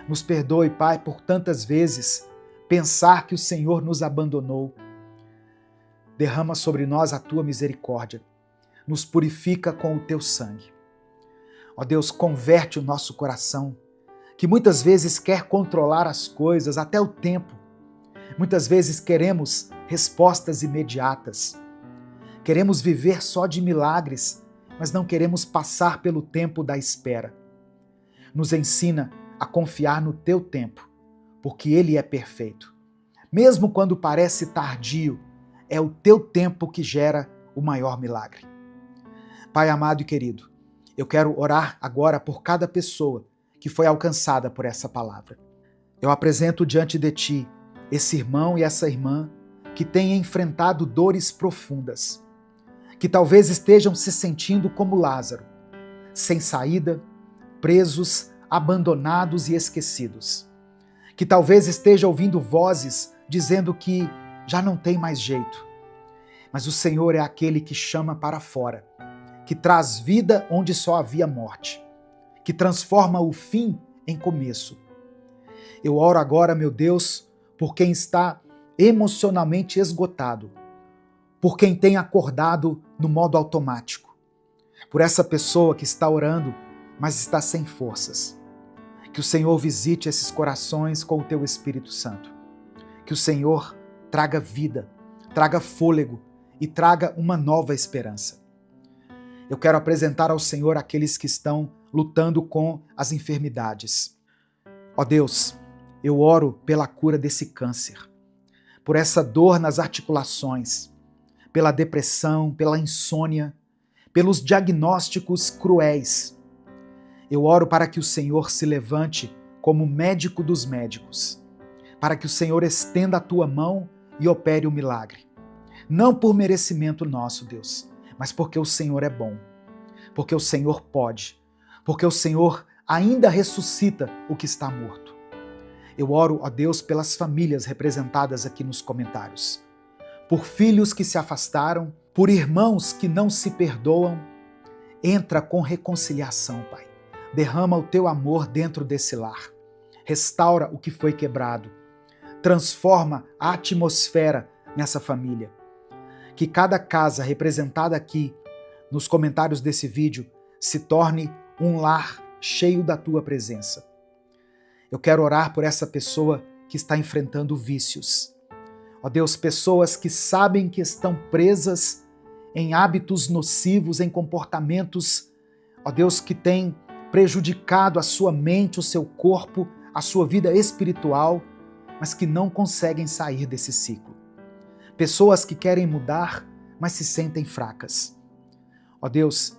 Nos perdoe, Pai, por tantas vezes pensar que o Senhor nos abandonou. Derrama sobre nós a tua misericórdia. Nos purifica com o teu sangue. Ó Deus, converte o nosso coração, que muitas vezes quer controlar as coisas, até o tempo. Muitas vezes queremos respostas imediatas. Queremos viver só de milagres, mas não queremos passar pelo tempo da espera. Nos ensina a confiar no teu tempo, porque ele é perfeito. Mesmo quando parece tardio, é o teu tempo que gera o maior milagre. Pai amado e querido, eu quero orar agora por cada pessoa que foi alcançada por essa palavra. Eu apresento diante de ti esse irmão e essa irmã que têm enfrentado dores profundas, que talvez estejam se sentindo como Lázaro, sem saída, presos, abandonados e esquecidos. Que talvez esteja ouvindo vozes dizendo que já não tem mais jeito. Mas o Senhor é aquele que chama para fora, que traz vida onde só havia morte, que transforma o fim em começo. Eu oro agora, meu Deus, por quem está emocionalmente esgotado, por quem tem acordado no modo automático, por essa pessoa que está orando, mas está sem forças. Que o Senhor visite esses corações com o teu Espírito Santo. Que o Senhor traga vida, traga fôlego e traga uma nova esperança. Eu quero apresentar ao Senhor aqueles que estão lutando com as enfermidades. Ó Deus, eu oro pela cura desse câncer, por essa dor nas articulações, pela depressão, pela insônia, pelos diagnósticos cruéis. Eu oro para que o Senhor se levante como médico dos médicos, para que o Senhor estenda a tua mão e opere o milagre. Não por merecimento nosso, Deus, mas porque o Senhor é bom, porque o Senhor pode, porque o Senhor ainda ressuscita o que está morto. Eu oro, ó Deus, pelas famílias representadas aqui nos comentários, por filhos que se afastaram, por irmãos que não se perdoam. Entra com reconciliação, Pai. Derrama o teu amor dentro desse lar. Restaura o que foi quebrado. Transforma a atmosfera nessa família. Que cada casa representada aqui nos comentários desse vídeo se torne um lar cheio da tua presença. Eu quero orar por essa pessoa que está enfrentando vícios. Ó Deus, pessoas que sabem que estão presas em hábitos nocivos, em comportamentos, ó Deus, que têm prejudicado a sua mente, o seu corpo, a sua vida espiritual, mas que não conseguem sair desse ciclo. Pessoas que querem mudar, mas se sentem fracas. Ó Deus,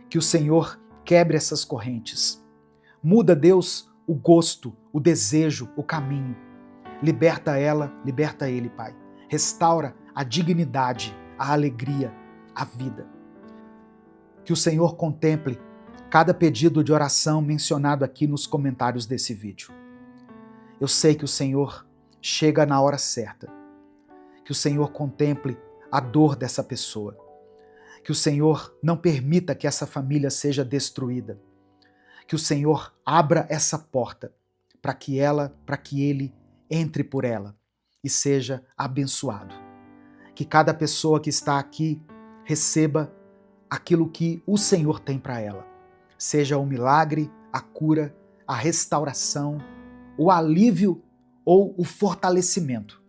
que o Senhor quebre essas correntes. Muda, Deus, o gosto, o desejo, o caminho. Liberta ela, liberta ele, Pai. Restaura a dignidade, a alegria, a vida. Que o Senhor contemple cada pedido de oração mencionado aqui nos comentários desse vídeo. Eu sei que o Senhor chega na hora certa. Que o Senhor contemple a dor dessa pessoa. Que o Senhor não permita que essa família seja destruída. Que o Senhor abra essa porta para que ele entre por ela e seja abençoado. Que cada pessoa que está aqui receba aquilo que o Senhor tem para ela. Seja o milagre, a cura, a restauração, o alívio ou o fortalecimento,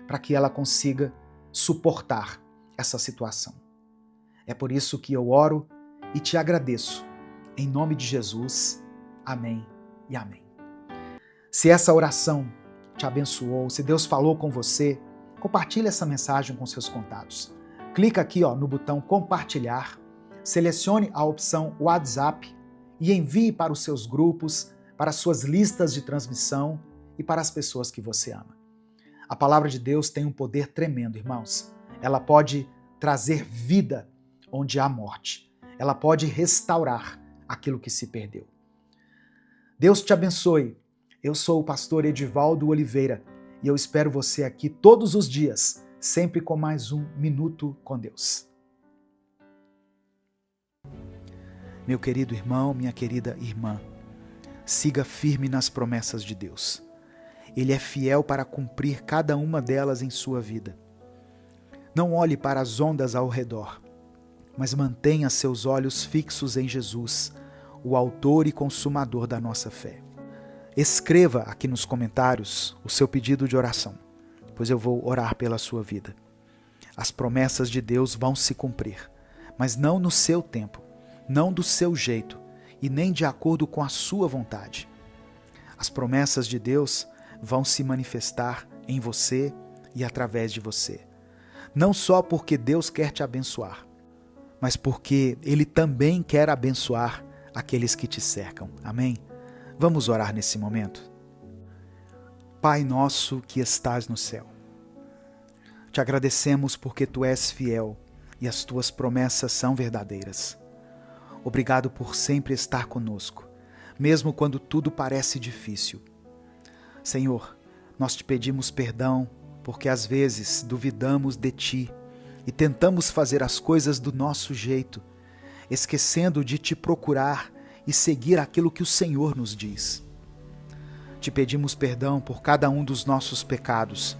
para que ela consiga suportar essa situação. É por isso que eu oro e te agradeço. Em nome de Jesus, amém e amém. Se essa oração te abençoou, se Deus falou com você, compartilhe essa mensagem com seus contatos. Clica aqui no botão compartilhar, selecione a opção WhatsApp e envie para os seus grupos, para as suas listas de transmissão e para as pessoas que você ama. A palavra de Deus tem um poder tremendo, irmãos. Ela pode trazer vida onde há morte. Ela pode restaurar aquilo que se perdeu. Deus te abençoe. Eu sou o pastor Edivaldo Oliveira e eu espero você aqui todos os dias, sempre com mais um Minuto com Deus. Meu querido irmão, minha querida irmã, siga firme nas promessas de Deus. Ele é fiel para cumprir cada uma delas em sua vida. Não olhe para as ondas ao redor, mas mantenha seus olhos fixos em Jesus, o autor e consumador da nossa fé. Escreva aqui nos comentários o seu pedido de oração, pois eu vou orar pela sua vida. As promessas de Deus vão se cumprir, mas não no seu tempo, não do seu jeito e nem de acordo com a sua vontade. As promessas de Deus vão se manifestar em você e através de você. Não só porque Deus quer te abençoar, mas porque Ele também quer abençoar aqueles que te cercam. Amém? Vamos orar nesse momento? Pai nosso que estás no céu, te agradecemos porque Tu és fiel e as Tuas promessas são verdadeiras. Obrigado por sempre estar conosco, mesmo quando tudo parece difícil. Senhor, nós te pedimos perdão porque às vezes duvidamos de Ti e tentamos fazer as coisas do nosso jeito, esquecendo de Te procurar e seguir aquilo que o Senhor nos diz. Te pedimos perdão por cada um dos nossos pecados,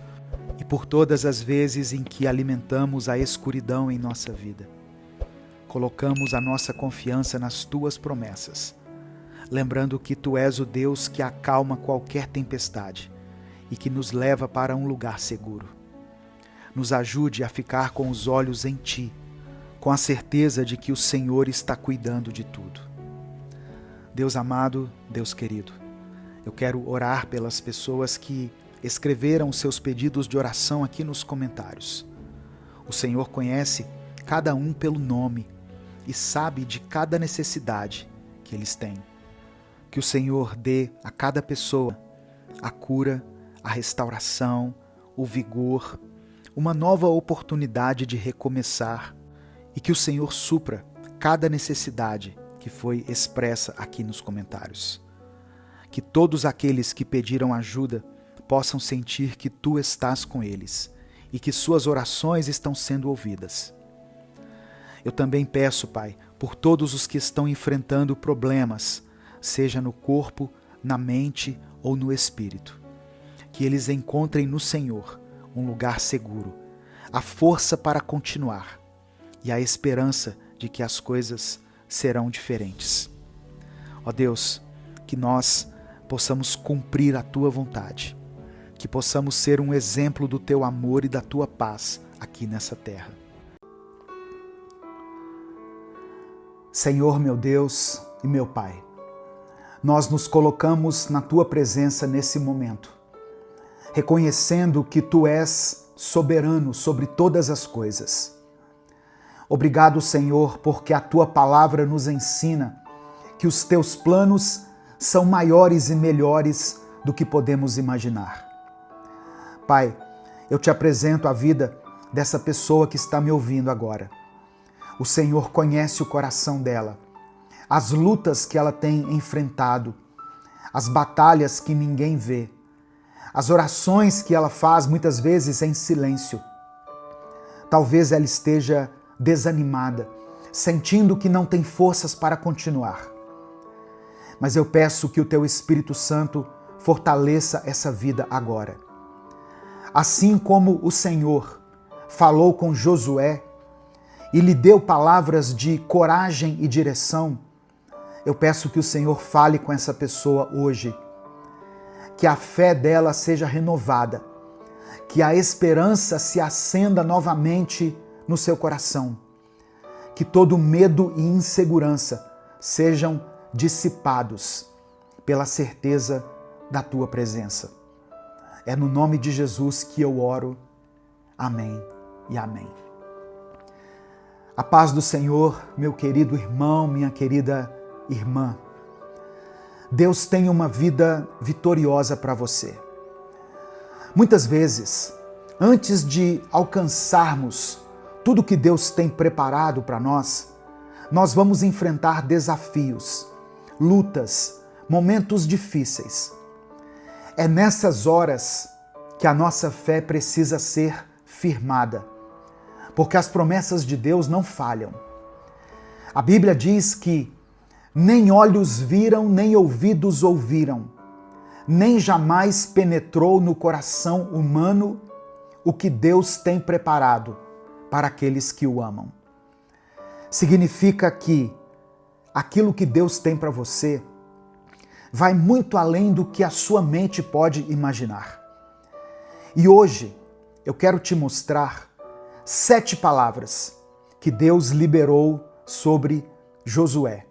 e por todas as vezes em que alimentamos a escuridão em nossa vida. Colocamos a nossa confiança nas tuas promessas, lembrando que tu és o Deus que acalma qualquer tempestade e que nos leva para um lugar seguro. Nos ajude a ficar com os olhos em ti, com a certeza de que o Senhor está cuidando de tudo. Deus amado, Deus querido, eu quero orar pelas pessoas que escreveram seus pedidos de oração aqui nos comentários. O Senhor conhece cada um pelo nome e sabe de cada necessidade que eles têm. Que o Senhor dê a cada pessoa a cura, a restauração, o vigor, uma nova oportunidade de recomeçar e que o Senhor supra cada necessidade que foi expressa aqui nos comentários. Que todos aqueles que pediram ajuda possam sentir que tu estás com eles e que suas orações estão sendo ouvidas. Eu também peço, Pai, por todos os que estão enfrentando problemas, seja no corpo, na mente ou no espírito. Que eles encontrem no Senhor um lugar seguro, a força para continuar e a esperança de que as coisas serão diferentes. Ó Deus, que nós possamos cumprir a Tua vontade, que possamos ser um exemplo do Teu amor e da Tua paz aqui nessa terra. Senhor, meu Deus e meu Pai, nós nos colocamos na Tua presença nesse momento, reconhecendo que Tu és soberano sobre todas as coisas. Obrigado, Senhor, porque a Tua palavra nos ensina que os Teus planos são maiores e melhores do que podemos imaginar. Pai, eu Te apresento a vida dessa pessoa que está me ouvindo agora. O Senhor conhece o coração dela, as lutas que ela tem enfrentado, as batalhas que ninguém vê, as orações que ela faz muitas vezes em silêncio. Talvez ela esteja desanimada, sentindo que não tem forças para continuar. Mas eu peço que o Teu Espírito Santo fortaleça essa vida agora. Assim como o Senhor falou com Josué e lhe deu palavras de coragem e direção, eu peço que o Senhor fale com essa pessoa hoje, que a fé dela seja renovada, que a esperança se acenda novamente no seu coração, que todo medo e insegurança sejam dissipados pela certeza da Tua presença. É no nome de Jesus que eu oro. Amém e amém. A paz do Senhor, meu querido irmão, minha querida irmã. Deus tem uma vida vitoriosa para você. Muitas vezes, antes de alcançarmos tudo que Deus tem preparado para nós, nós vamos enfrentar desafios, lutas, momentos difíceis. É nessas horas que a nossa fé precisa ser firmada, porque as promessas de Deus não falham. A Bíblia diz que nem olhos viram, nem ouvidos ouviram, nem jamais penetrou no coração humano o que Deus tem preparado para aqueles que o amam. Significa que aquilo que Deus tem para você vai muito além do que a sua mente pode imaginar. E hoje eu quero te mostrar 7 palavras que Deus liberou sobre Josué,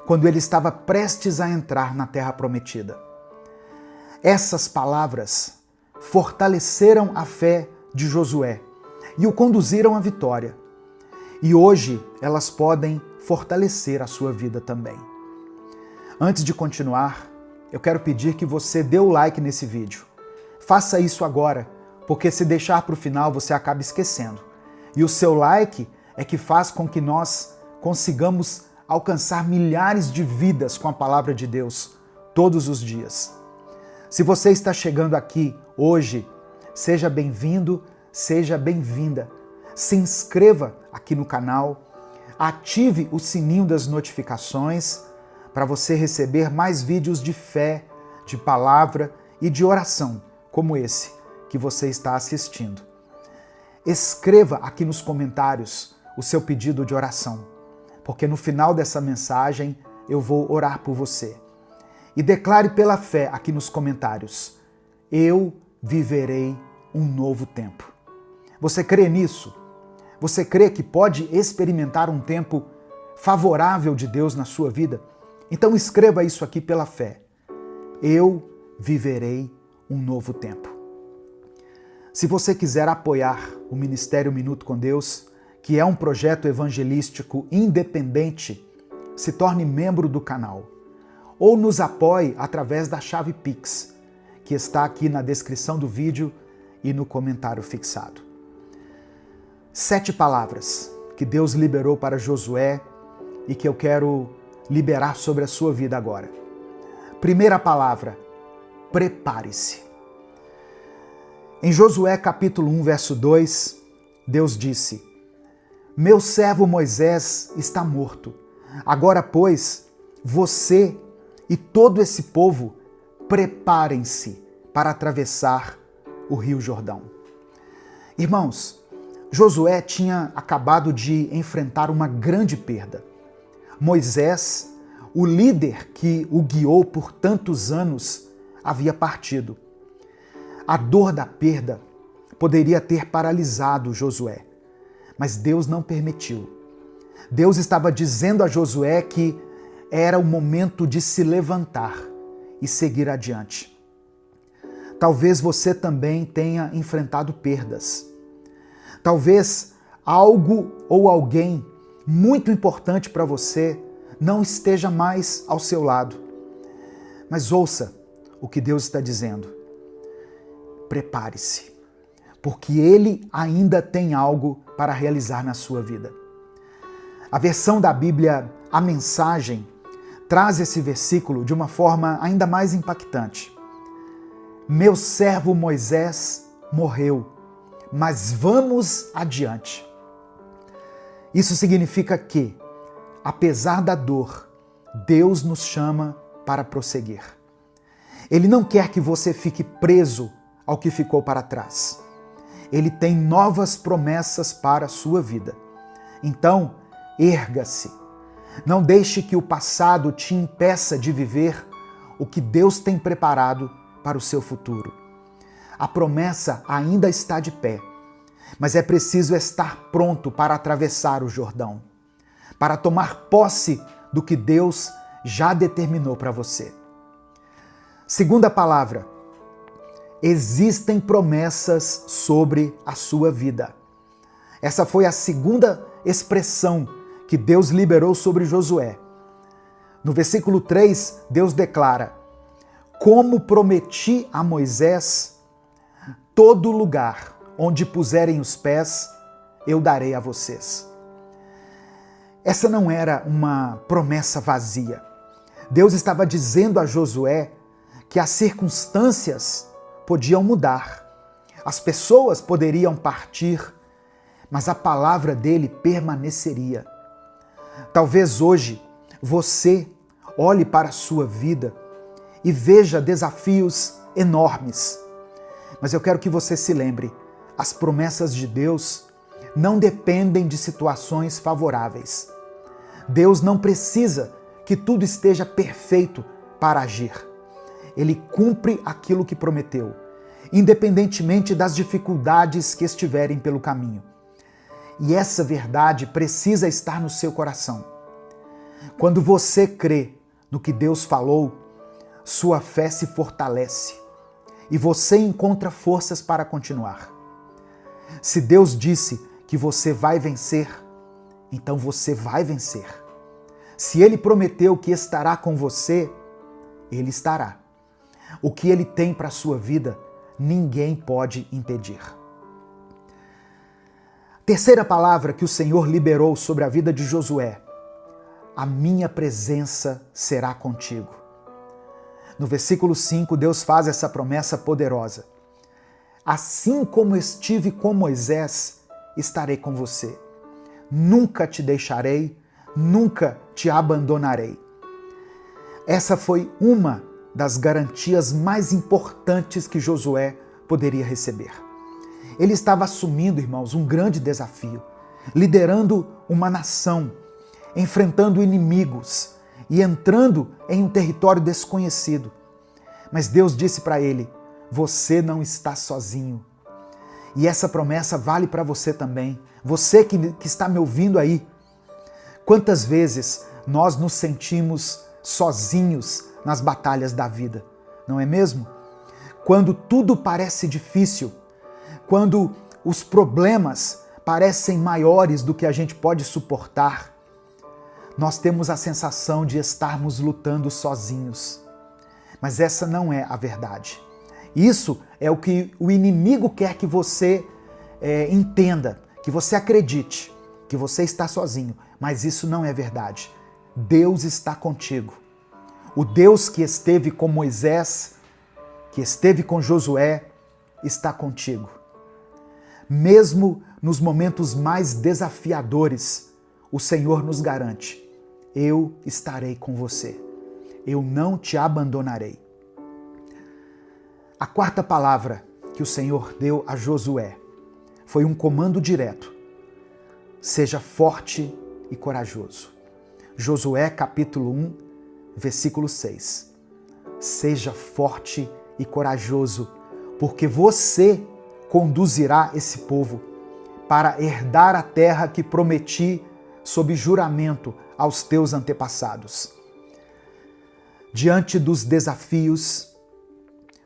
quando ele estava prestes a entrar na Terra Prometida. Essas palavras fortaleceram a fé de Josué e o conduziram à vitória. E hoje elas podem fortalecer a sua vida também. Antes de continuar, eu quero pedir que você dê o like nesse vídeo. Faça isso agora, porque se deixar para o final você acaba esquecendo. E o seu like é que faz com que nós consigamos alcançar milhares de vidas com a palavra de Deus todos os dias. Se você está chegando aqui hoje, seja bem-vindo, seja bem-vinda. Se inscreva aqui no canal, ative o sininho das notificações para você receber mais vídeos de fé, de palavra e de oração como esse, que que você está assistindo. Escreva aqui nos comentários o seu pedido de oração, porque no final dessa mensagem eu vou orar por você. E declare pela fé aqui nos comentários: eu viverei um novo tempo. Você crê nisso? Você crê que pode experimentar um tempo favorável de Deus na sua vida? Então escreva isso aqui pela fé. Eu viverei um novo tempo. Se você quiser apoiar o Ministério Minuto com Deus, que é um projeto evangelístico independente, se torne membro do canal ou nos apoie através da chave Pix, que está aqui na descrição do vídeo e no comentário fixado. 7 palavras que Deus liberou para Josué e que eu quero liberar sobre a sua vida agora. Primeira palavra: prepare-se. Em Josué capítulo 1, verso 2, Deus disse: meu servo Moisés está morto. Agora, pois, você e todo esse povo preparem-se para atravessar o Rio Jordão. Irmãos, Josué tinha acabado de enfrentar uma grande perda. Moisés, o líder que o guiou por tantos anos, havia partido. A dor da perda poderia ter paralisado Josué, mas Deus não permitiu. Deus estava dizendo a Josué que era o momento de se levantar e seguir adiante. Talvez você também tenha enfrentado perdas. Talvez algo ou alguém muito importante para você não esteja mais ao seu lado. Mas ouça o que Deus está dizendo. Prepare-se, porque Ele ainda tem algo para realizar na sua vida. A versão da Bíblia, a Mensagem, traz esse versículo de uma forma ainda mais impactante. Meu servo Moisés morreu, mas vamos adiante. Isso significa que, apesar da dor, Deus nos chama para prosseguir. Ele não quer que você fique preso ao que ficou para trás. Ele tem novas promessas para a sua vida. Então, erga-se. Não deixe que o passado te impeça de viver o que Deus tem preparado para o seu futuro. A promessa ainda está de pé, mas é preciso estar pronto para atravessar o Jordão, para tomar posse do que Deus já determinou para você. Segunda palavra: existem promessas sobre a sua vida. Essa foi a segunda expressão que Deus liberou sobre Josué. No versículo 3, Deus declara: como prometi a Moisés, todo lugar onde puserem os pés, eu darei a vocês. Essa não era uma promessa vazia. Deus estava dizendo a Josué que as circunstâncias podiam mudar, as pessoas poderiam partir, mas a palavra dele permaneceria. Talvez hoje você olhe para a sua vida e veja desafios enormes, mas eu quero que você se lembre, as promessas de Deus não dependem de situações favoráveis. Deus não precisa que tudo esteja perfeito para agir. Ele cumpre aquilo que prometeu, independentemente das dificuldades que estiverem pelo caminho. E essa verdade precisa estar no seu coração. Quando você crê no que Deus falou, sua fé se fortalece e você encontra forças para continuar. Se Deus disse que você vai vencer, então você vai vencer. Se Ele prometeu que estará com você, Ele estará. O que Ele tem para a sua vida, ninguém pode impedir. Terceira palavra que o Senhor liberou sobre a vida de Josué: a minha presença será contigo. No versículo 5, Deus faz essa promessa poderosa. Assim como estive com Moisés, estarei com você. Nunca te deixarei, nunca te abandonarei. Essa foi uma das garantias mais importantes que Josué poderia receber. Ele estava assumindo, irmãos, um grande desafio, liderando uma nação, enfrentando inimigos e entrando em um território desconhecido. Mas Deus disse para ele: você não está sozinho. E essa promessa vale para você também. Você que está me ouvindo aí. Quantas vezes nós nos sentimos sozinhos nas batalhas da vida, não é mesmo? Quando tudo parece difícil, quando os problemas parecem maiores do que a gente pode suportar, nós temos a sensação de estarmos lutando sozinhos. Mas essa não é a verdade. Isso é o que o inimigo quer que você entenda, que você acredite, que você está sozinho. Mas isso não é verdade. Deus está contigo. O Deus que esteve com Moisés, que esteve com Josué, está contigo. Mesmo nos momentos mais desafiadores, o Senhor nos garante: eu estarei com você. Eu não te abandonarei. A quarta palavra que o Senhor deu a Josué foi um comando direto: seja forte e corajoso. Josué capítulo 1, versículo 6. Seja forte e corajoso, porque você conduzirá esse povo para herdar a terra que prometi sob juramento aos teus antepassados. Diante dos desafios,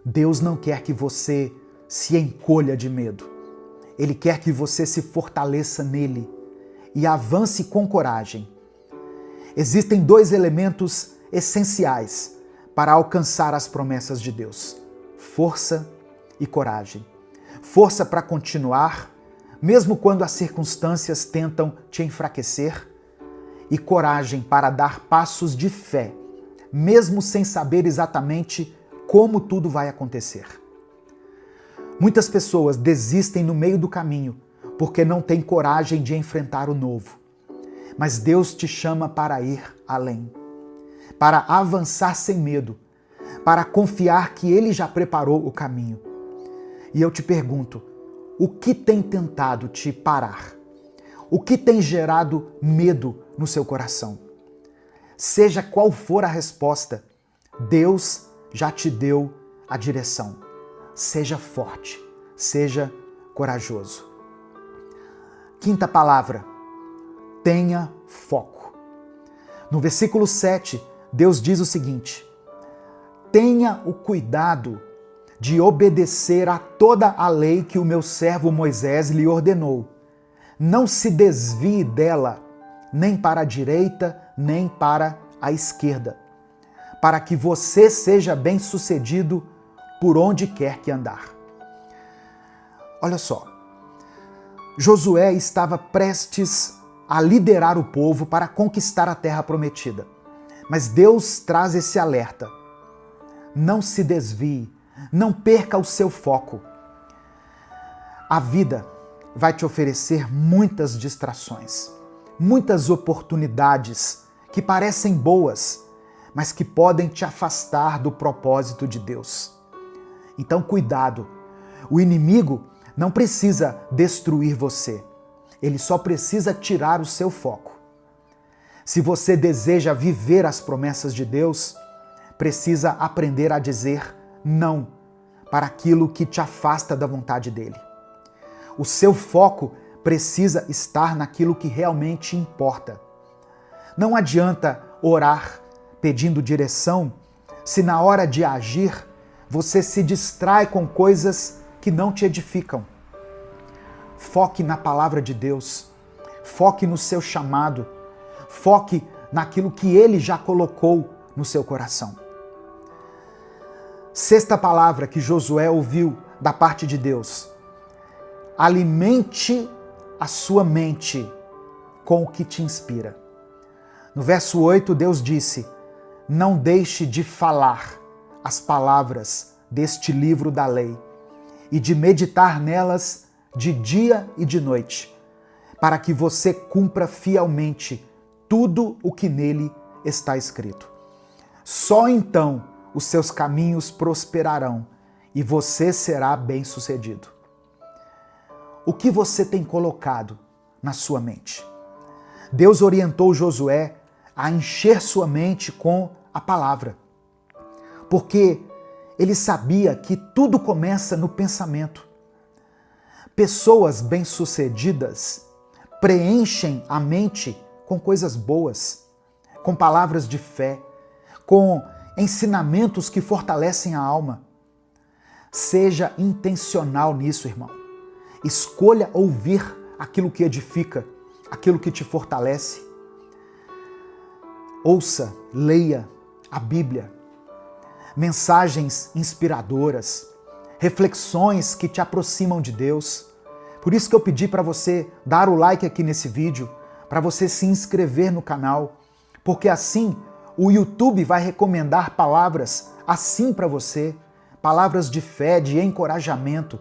Deus não quer que você se encolha de medo. Ele quer que você se fortaleça nele e avance com coragem. Existem dois elementos essenciais para alcançar as promessas de Deus: força e coragem. Força para continuar, mesmo quando as circunstâncias tentam te enfraquecer, e coragem para dar passos de fé, mesmo sem saber exatamente como tudo vai acontecer. Muitas pessoas desistem no meio do caminho porque não têm coragem de enfrentar o novo. Mas Deus te chama para ir além, para avançar sem medo, para confiar que Ele já preparou o caminho. E eu te pergunto, o que tem tentado te parar? O que tem gerado medo no seu coração? Seja qual for a resposta, Deus já te deu a direção. Seja forte, seja corajoso. Quinta palavra: tenha foco. No versículo 7, Deus diz o seguinte: tenha o cuidado de obedecer a toda a lei que o meu servo Moisés lhe ordenou. Não se desvie dela, nem para a direita, nem para a esquerda, para que você seja bem-sucedido por onde quer que andar. Olha só, Josué estava prestes a liderar o povo para conquistar a terra prometida. Mas Deus traz esse alerta: não se desvie, não perca o seu foco. A vida vai te oferecer muitas distrações, muitas oportunidades que parecem boas, mas que podem te afastar do propósito de Deus. Então, cuidado. O inimigo não precisa destruir você. Ele só precisa tirar o seu foco. Se você deseja viver as promessas de Deus, precisa aprender a dizer não para aquilo que te afasta da vontade dele. O seu foco precisa estar naquilo que realmente importa. Não adianta orar pedindo direção se na hora de agir você se distrai com coisas que não te edificam. Foque na palavra de Deus, foque no seu chamado, foque naquilo que Ele já colocou no seu coração. Sexta palavra que Josué ouviu da parte de Deus: alimente a sua mente com o que te inspira. No verso 8, Deus disse: não deixe de falar as palavras deste livro da lei e de meditar nelas de dia e de noite, para que você cumpra fielmente tudo o que nele está escrito. Só então os seus caminhos prosperarão e você será bem-sucedido. O que você tem colocado na sua mente? Deus orientou Josué a encher sua mente com a palavra, porque ele sabia que tudo começa no pensamento. Pessoas bem-sucedidas preenchem a mente com coisas boas, com palavras de fé, com ensinamentos que fortalecem a alma. Seja intencional nisso, irmão. Escolha ouvir aquilo que edifica, aquilo que te fortalece. Ouça, leia a Bíblia. Mensagens inspiradoras, reflexões que te aproximam de Deus. Por isso que eu pedi para você dar o like aqui nesse vídeo, para você se inscrever no canal, porque assim o YouTube vai recomendar palavras assim para você, palavras de fé, de encorajamento.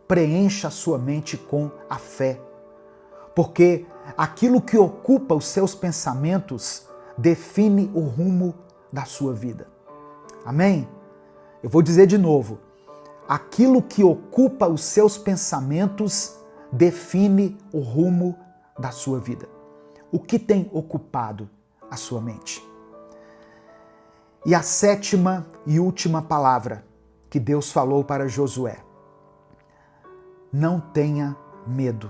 Preencha a sua mente com a fé, porque aquilo que ocupa os seus pensamentos define o rumo da sua vida. Amém? Eu vou dizer de novo. Aquilo que ocupa os seus pensamentos define o rumo da sua vida. O que tem ocupado a sua mente? E a 7ª e última palavra que Deus falou para Josué: não tenha medo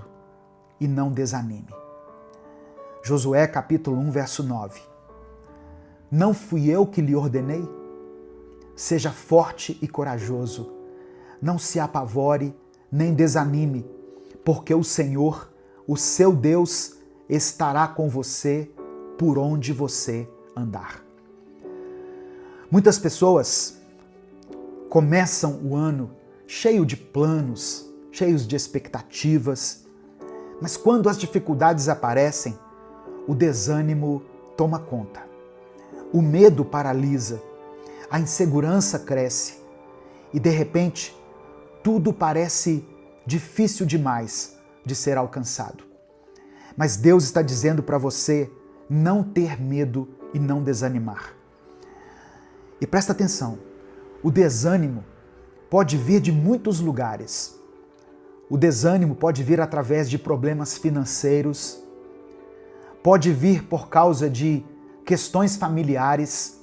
e não desanime. Josué capítulo 1, verso 9. Não fui eu que lhe ordenei? Seja forte e corajoso. Não se apavore, nem desanime, porque o Senhor, o seu Deus, estará com você por onde você andar. Muitas pessoas começam o ano cheio de planos, cheios de expectativas, mas quando as dificuldades aparecem, o desânimo toma conta. O medo paralisa, a insegurança cresce e, de repente, tudo parece difícil demais de ser alcançado. Mas Deus está dizendo para você não ter medo e não desanimar. E presta atenção, o desânimo pode vir de muitos lugares. O desânimo pode vir através de problemas financeiros, pode vir por causa de questões familiares,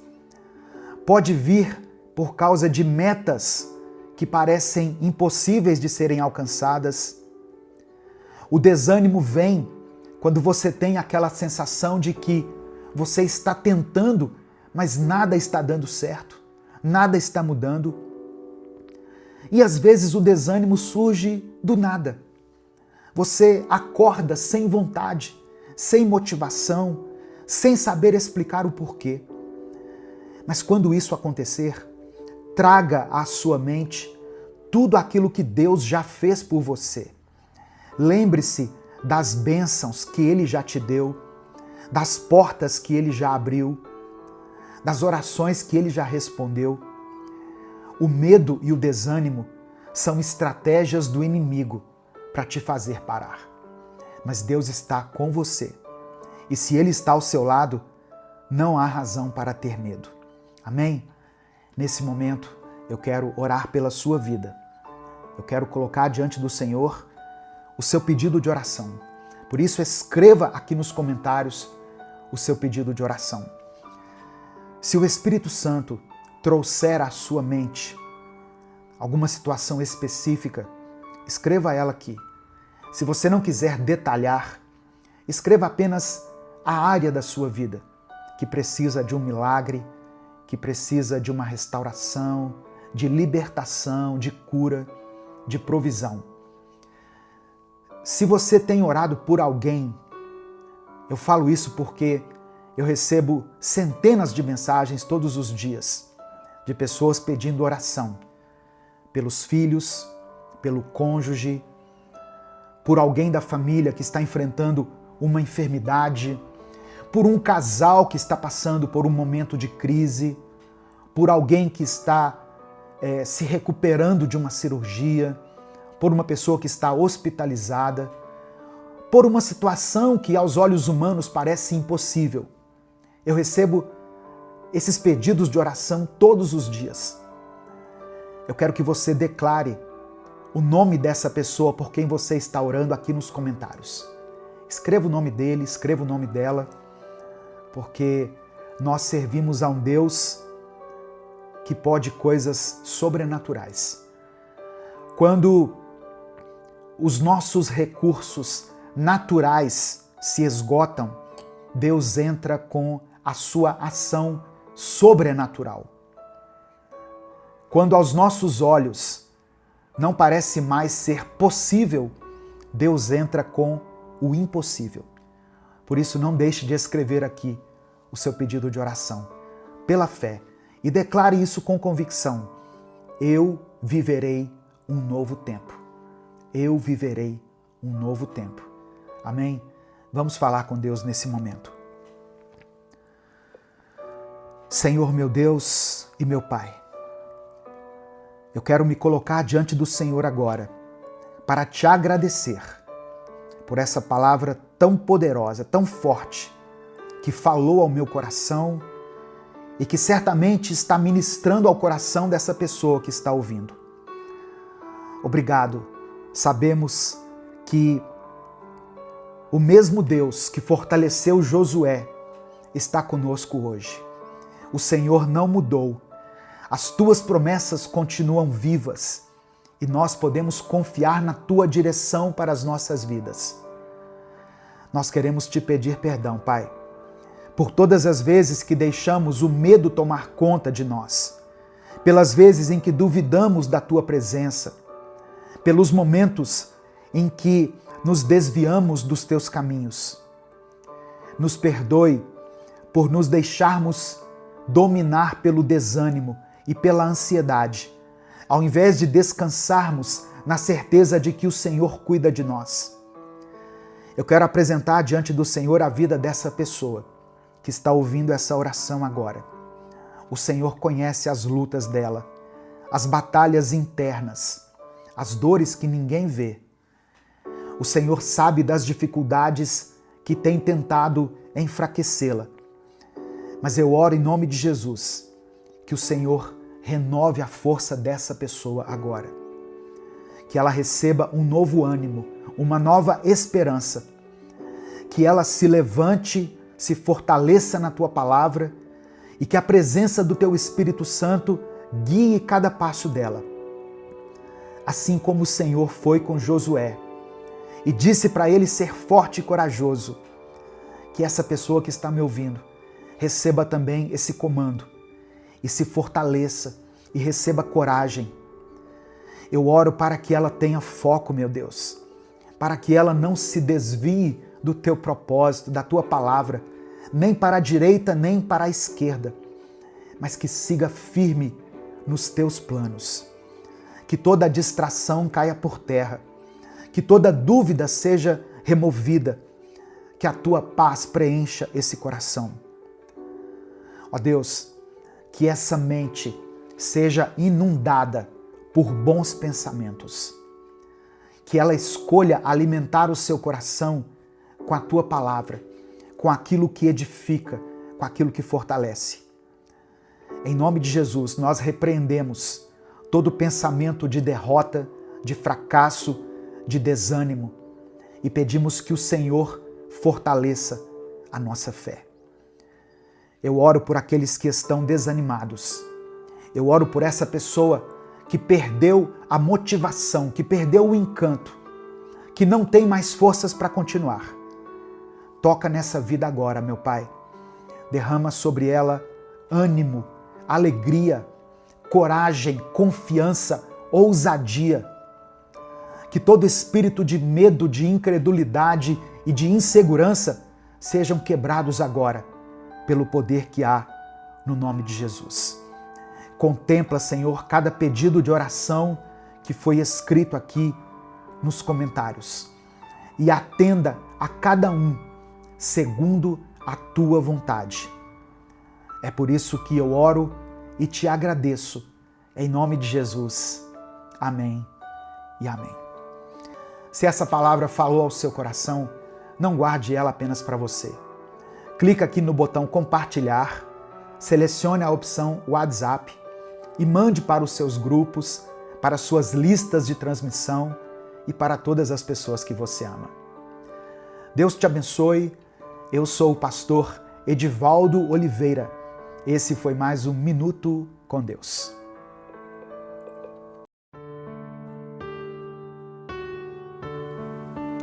pode vir por causa de metas que parecem impossíveis de serem alcançadas. O desânimo vem quando você tem aquela sensação de que você está tentando, mas nada está dando certo, nada está mudando. E às vezes o desânimo surge do nada. Você acorda sem vontade, sem motivação, sem saber explicar o porquê. Mas quando isso acontecer, traga à sua mente tudo aquilo que Deus já fez por você. Lembre-se das bênçãos que Ele já te deu, das portas que Ele já abriu, das orações que Ele já respondeu. O medo e o desânimo são estratégias do inimigo para te fazer parar. Mas Deus está com você. E se Ele está ao seu lado, não há razão para ter medo. Amém? Nesse momento, eu quero orar pela sua vida. Eu quero colocar diante do Senhor o seu pedido de oração. Por isso, escreva aqui nos comentários o seu pedido de oração. Se o Espírito Santo trouxer à sua mente alguma situação específica, escreva ela aqui. Se você não quiser detalhar, escreva apenas a área da sua vida que precisa de um milagre, que precisa de uma restauração, de libertação, de cura, de provisão. Se você tem orado por alguém, eu falo isso porque eu recebo centenas de mensagens todos os dias de pessoas pedindo oração pelos filhos, pelo cônjuge, por alguém da família que está enfrentando uma enfermidade, por um casal que está passando por um momento de crise, por alguém que está se recuperando de uma cirurgia, por uma pessoa que está hospitalizada, por uma situação que aos olhos humanos parece impossível. Eu recebo esses pedidos de oração todos os dias. Eu quero que você declare o nome dessa pessoa por quem você está orando aqui nos comentários. Escreva o nome dele, escreva o nome dela, porque nós servimos a um Deus que pode coisas sobrenaturais. Quando os nossos recursos naturais se esgotam, Deus entra com a sua ação sobrenatural. Quando aos nossos olhos não parece mais ser possível, Deus entra com o impossível. Por isso, não deixe de escrever aqui o seu pedido de oração, pela fé, e declare isso com convicção. Eu viverei um novo tempo. Eu viverei um novo tempo. Amém? Vamos falar com Deus nesse momento. Senhor, meu Deus e meu Pai, eu quero me colocar diante do Senhor agora para te agradecer por essa palavra tão poderosa, tão forte, que falou ao meu coração e que certamente está ministrando ao coração dessa pessoa que está ouvindo. Obrigado. Sabemos que o mesmo Deus que fortaleceu Josué está conosco hoje. O Senhor não mudou. As tuas promessas continuam vivas e nós podemos confiar na tua direção para as nossas vidas. Nós queremos te pedir perdão, Pai, por todas as vezes que deixamos o medo tomar conta de nós, pelas vezes em que duvidamos da tua presença, pelos momentos em que nos desviamos dos teus caminhos. Nos perdoe por nos deixarmos dominar pelo desânimo e pela ansiedade, ao invés de descansarmos na certeza de que o Senhor cuida de nós. Eu quero apresentar diante do Senhor a vida dessa pessoa que está ouvindo essa oração agora. O Senhor conhece as lutas dela, as batalhas internas, as dores que ninguém vê. O Senhor sabe das dificuldades que têm tentado enfraquecê-la. Mas eu oro em nome de Jesus, que o Senhor renove a força dessa pessoa agora. Que ela receba um novo ânimo, uma nova esperança. Que ela se levante, se fortaleça na tua palavra e que a presença do teu Espírito Santo guie cada passo dela. Assim como o Senhor foi com Josué e disse para ele ser forte e corajoso, que essa pessoa que está me ouvindo receba também esse comando e se fortaleça e receba coragem. Eu oro para que ela tenha foco, meu Deus, para que ela não se desvie do teu propósito, da tua palavra, nem para a direita, nem para a esquerda, mas que siga firme nos teus planos. Que toda distração caia por terra, que toda dúvida seja removida, que a tua paz preencha esse coração. Ó Deus, que essa mente seja inundada por bons pensamentos, que ela escolha alimentar o seu coração com a tua palavra, com aquilo que edifica, com aquilo que fortalece. Em nome de Jesus, nós repreendemos todo pensamento de derrota, de fracasso, de desânimo e pedimos que o Senhor fortaleça a nossa fé. Eu oro por aqueles que estão desanimados. Eu oro por essa pessoa que perdeu a motivação, que perdeu o encanto, que não tem mais forças para continuar. Toca nessa vida agora, meu Pai. Derrama sobre ela ânimo, alegria, coragem, confiança, ousadia. Que todo espírito de medo, de incredulidade e de insegurança sejam quebrados agora, pelo poder que há no nome de Jesus. Contempla, Senhor, cada pedido de oração que foi escrito aqui nos comentários e atenda a cada um segundo a tua vontade. É por isso que eu oro e te agradeço, em nome de Jesus. Amém e amém. Se essa palavra falou ao seu coração, não guarde ela apenas para você. Clica aqui no botão compartilhar, selecione a opção WhatsApp e mande para os seus grupos, para as suas listas de transmissão e para todas as pessoas que você ama. Deus te abençoe. Eu sou o pastor Edivaldo Oliveira. Esse foi mais um Minuto com Deus.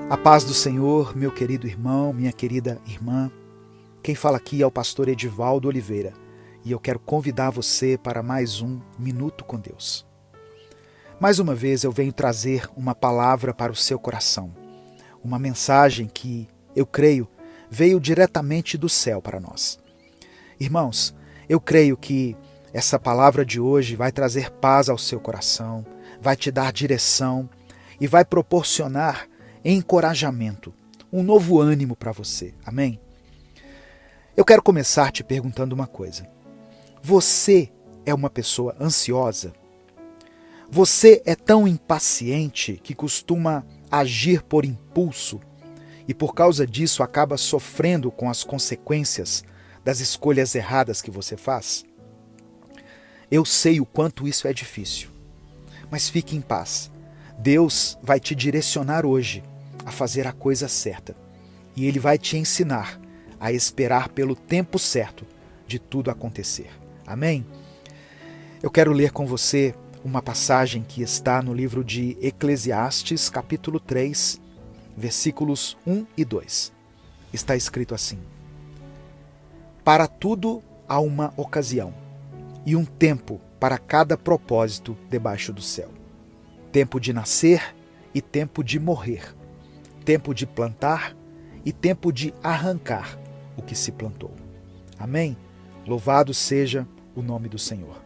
A paz do Senhor, meu querido irmão, minha querida irmã. Quem fala aqui é o pastor Edivaldo Oliveira e eu quero convidar você para mais um Minuto com Deus. Mais uma vez eu venho trazer uma palavra para o seu coração, uma mensagem que, eu creio, veio diretamente do céu para nós. Irmãos, eu creio que essa palavra de hoje vai trazer paz ao seu coração, vai te dar direção e vai proporcionar encorajamento, um novo ânimo para você. Amém? Eu quero começar te perguntando uma coisa. Você é uma pessoa ansiosa? Você é tão impaciente que costuma agir por impulso e por causa disso acaba sofrendo com as consequências das escolhas erradas que você faz? Eu sei o quanto isso é difícil, mas fique em paz. Deus vai te direcionar hoje a fazer a coisa certa e Ele vai te ensinar a esperar pelo tempo certo de tudo acontecer. Amém? Eu quero ler com você uma passagem que está no livro de Eclesiastes, capítulo 3, versículos 1 e 2. Está escrito assim: Para tudo há uma ocasião, e um tempo para cada propósito debaixo do céu. Tempo de nascer e tempo de morrer. Tempo de plantar e tempo de arrancar o que se plantou. Amém? Louvado seja o nome do Senhor.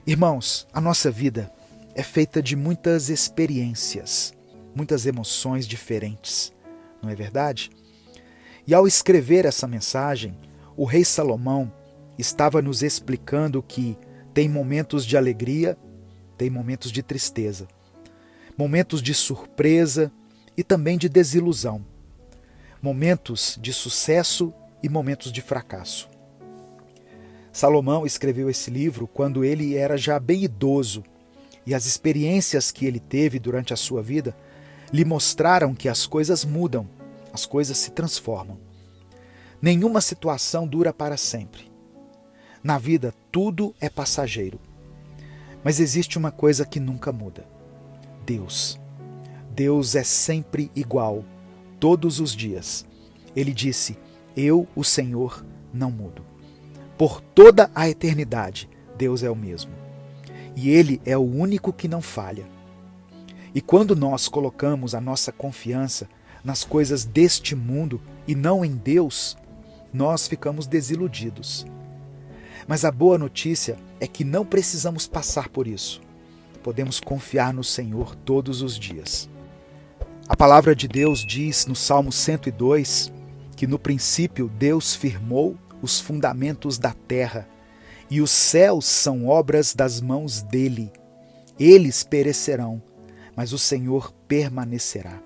Irmãos, a nossa vida é feita de muitas experiências, muitas emoções diferentes, não é verdade? E ao escrever essa mensagem, o rei Salomão estava nos explicando que tem momentos de alegria, tem momentos de tristeza, momentos de surpresa e também de desilusão, momentos de sucesso e momentos de fracasso. Salomão escreveu esse livro quando ele era já bem idoso e as experiências que ele teve durante a sua vida lhe mostraram que as coisas mudam, as coisas se transformam. Nenhuma situação dura para sempre. Na vida, tudo é passageiro. Mas existe uma coisa que nunca muda: Deus. Deus é sempre igual, todos os dias. Ele disse: Eu, o Senhor, não mudo. Por toda a eternidade, Deus é o mesmo. E Ele é o único que não falha. E quando nós colocamos a nossa confiança nas coisas deste mundo e não em Deus, nós ficamos desiludidos. Mas a boa notícia é que não precisamos passar por isso. Podemos confiar no Senhor todos os dias. A palavra de Deus diz no Salmo 102 que no princípio Deus firmou os fundamentos da terra e os céus são obras das mãos dele. Eles perecerão, mas o Senhor permanecerá.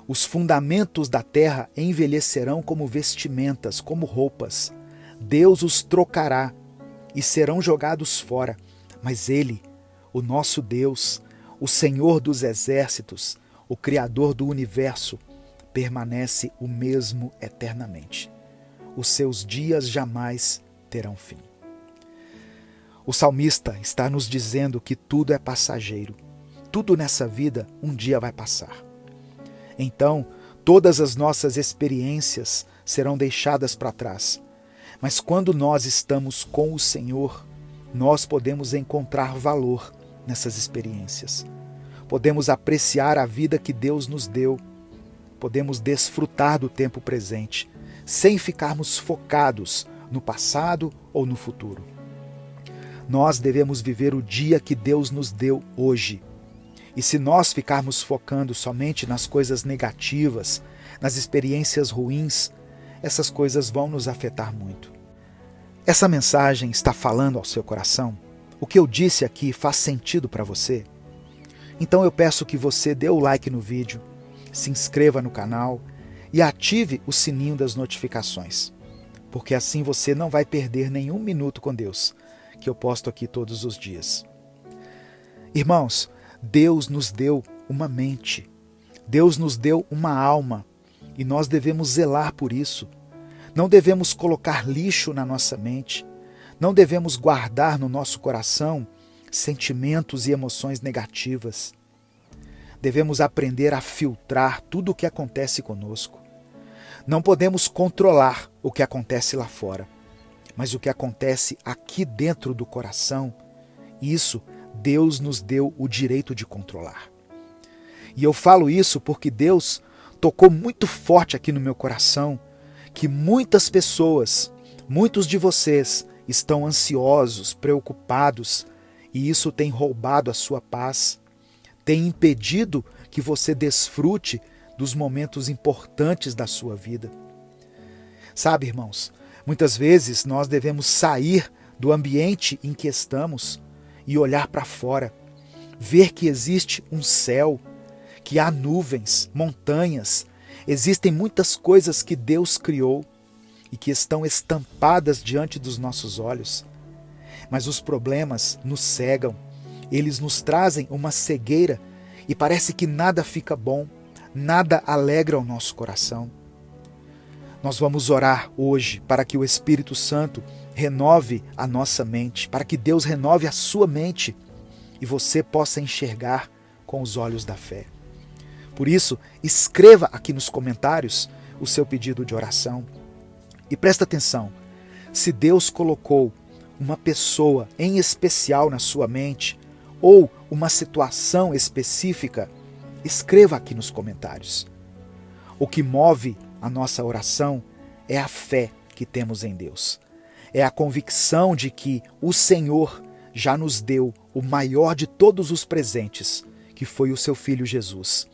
Os fundamentos da terra envelhecerão como vestimentas, como roupas. Deus os trocará e serão jogados fora. Mas Ele, o nosso Deus, o Senhor dos exércitos, o Criador do universo, permanece o mesmo eternamente. Os seus dias jamais terão fim. O salmista está nos dizendo que tudo é passageiro. Tudo nessa vida um dia vai passar. Então, todas as nossas experiências serão deixadas para trás. Mas quando nós estamos com o Senhor, nós podemos encontrar valor nessas experiências. Podemos apreciar a vida que Deus nos deu. Podemos desfrutar do tempo presente, sem ficarmos focados no passado ou no futuro. Nós devemos viver o dia que Deus nos deu hoje. E se nós ficarmos focando somente nas coisas negativas, nas experiências ruins, essas coisas vão nos afetar muito. Essa mensagem está falando ao seu coração? O que eu disse aqui faz sentido para você? Então eu peço que você dê o like no vídeo, se inscreva no canal e ative o sininho das notificações, porque assim você não vai perder nenhum minuto com Deus, que eu posto aqui todos os dias. Irmãos, Deus nos deu uma mente, Deus nos deu uma alma e nós devemos zelar por isso. Não devemos colocar lixo na nossa mente, não devemos guardar no nosso coração sentimentos e emoções negativas. Devemos aprender a filtrar tudo o que acontece conosco. Não podemos controlar o que acontece lá fora, mas o que acontece aqui dentro do coração, isso Deus nos deu o direito de controlar. E eu falo isso porque Deus tocou muito forte aqui no meu coração que muitas pessoas, muitos de vocês estão ansiosos, preocupados, e isso tem roubado a sua paz, tem impedido que você desfrute dos momentos importantes da sua vida. Sabe, irmãos, muitas vezes nós devemos sair do ambiente em que estamos e olhar para fora, ver que existe um céu, que há nuvens, montanhas, existem muitas coisas que Deus criou e que estão estampadas diante dos nossos olhos. Mas os problemas nos cegam, eles nos trazem uma cegueira e parece que nada fica bom, nada alegra o nosso coração. Nós vamos orar hoje para que o Espírito Santo renove a nossa mente, para que Deus renove a sua mente e você possa enxergar com os olhos da fé. Por isso, escreva aqui nos comentários o seu pedido de oração. E presta atenção, se Deus colocou uma pessoa em especial na sua mente ou uma situação específica, escreva aqui nos comentários. O que move a nossa oração é a fé que temos em Deus. É a convicção de que o Senhor já nos deu o maior de todos os presentes, que foi o seu Filho Jesus,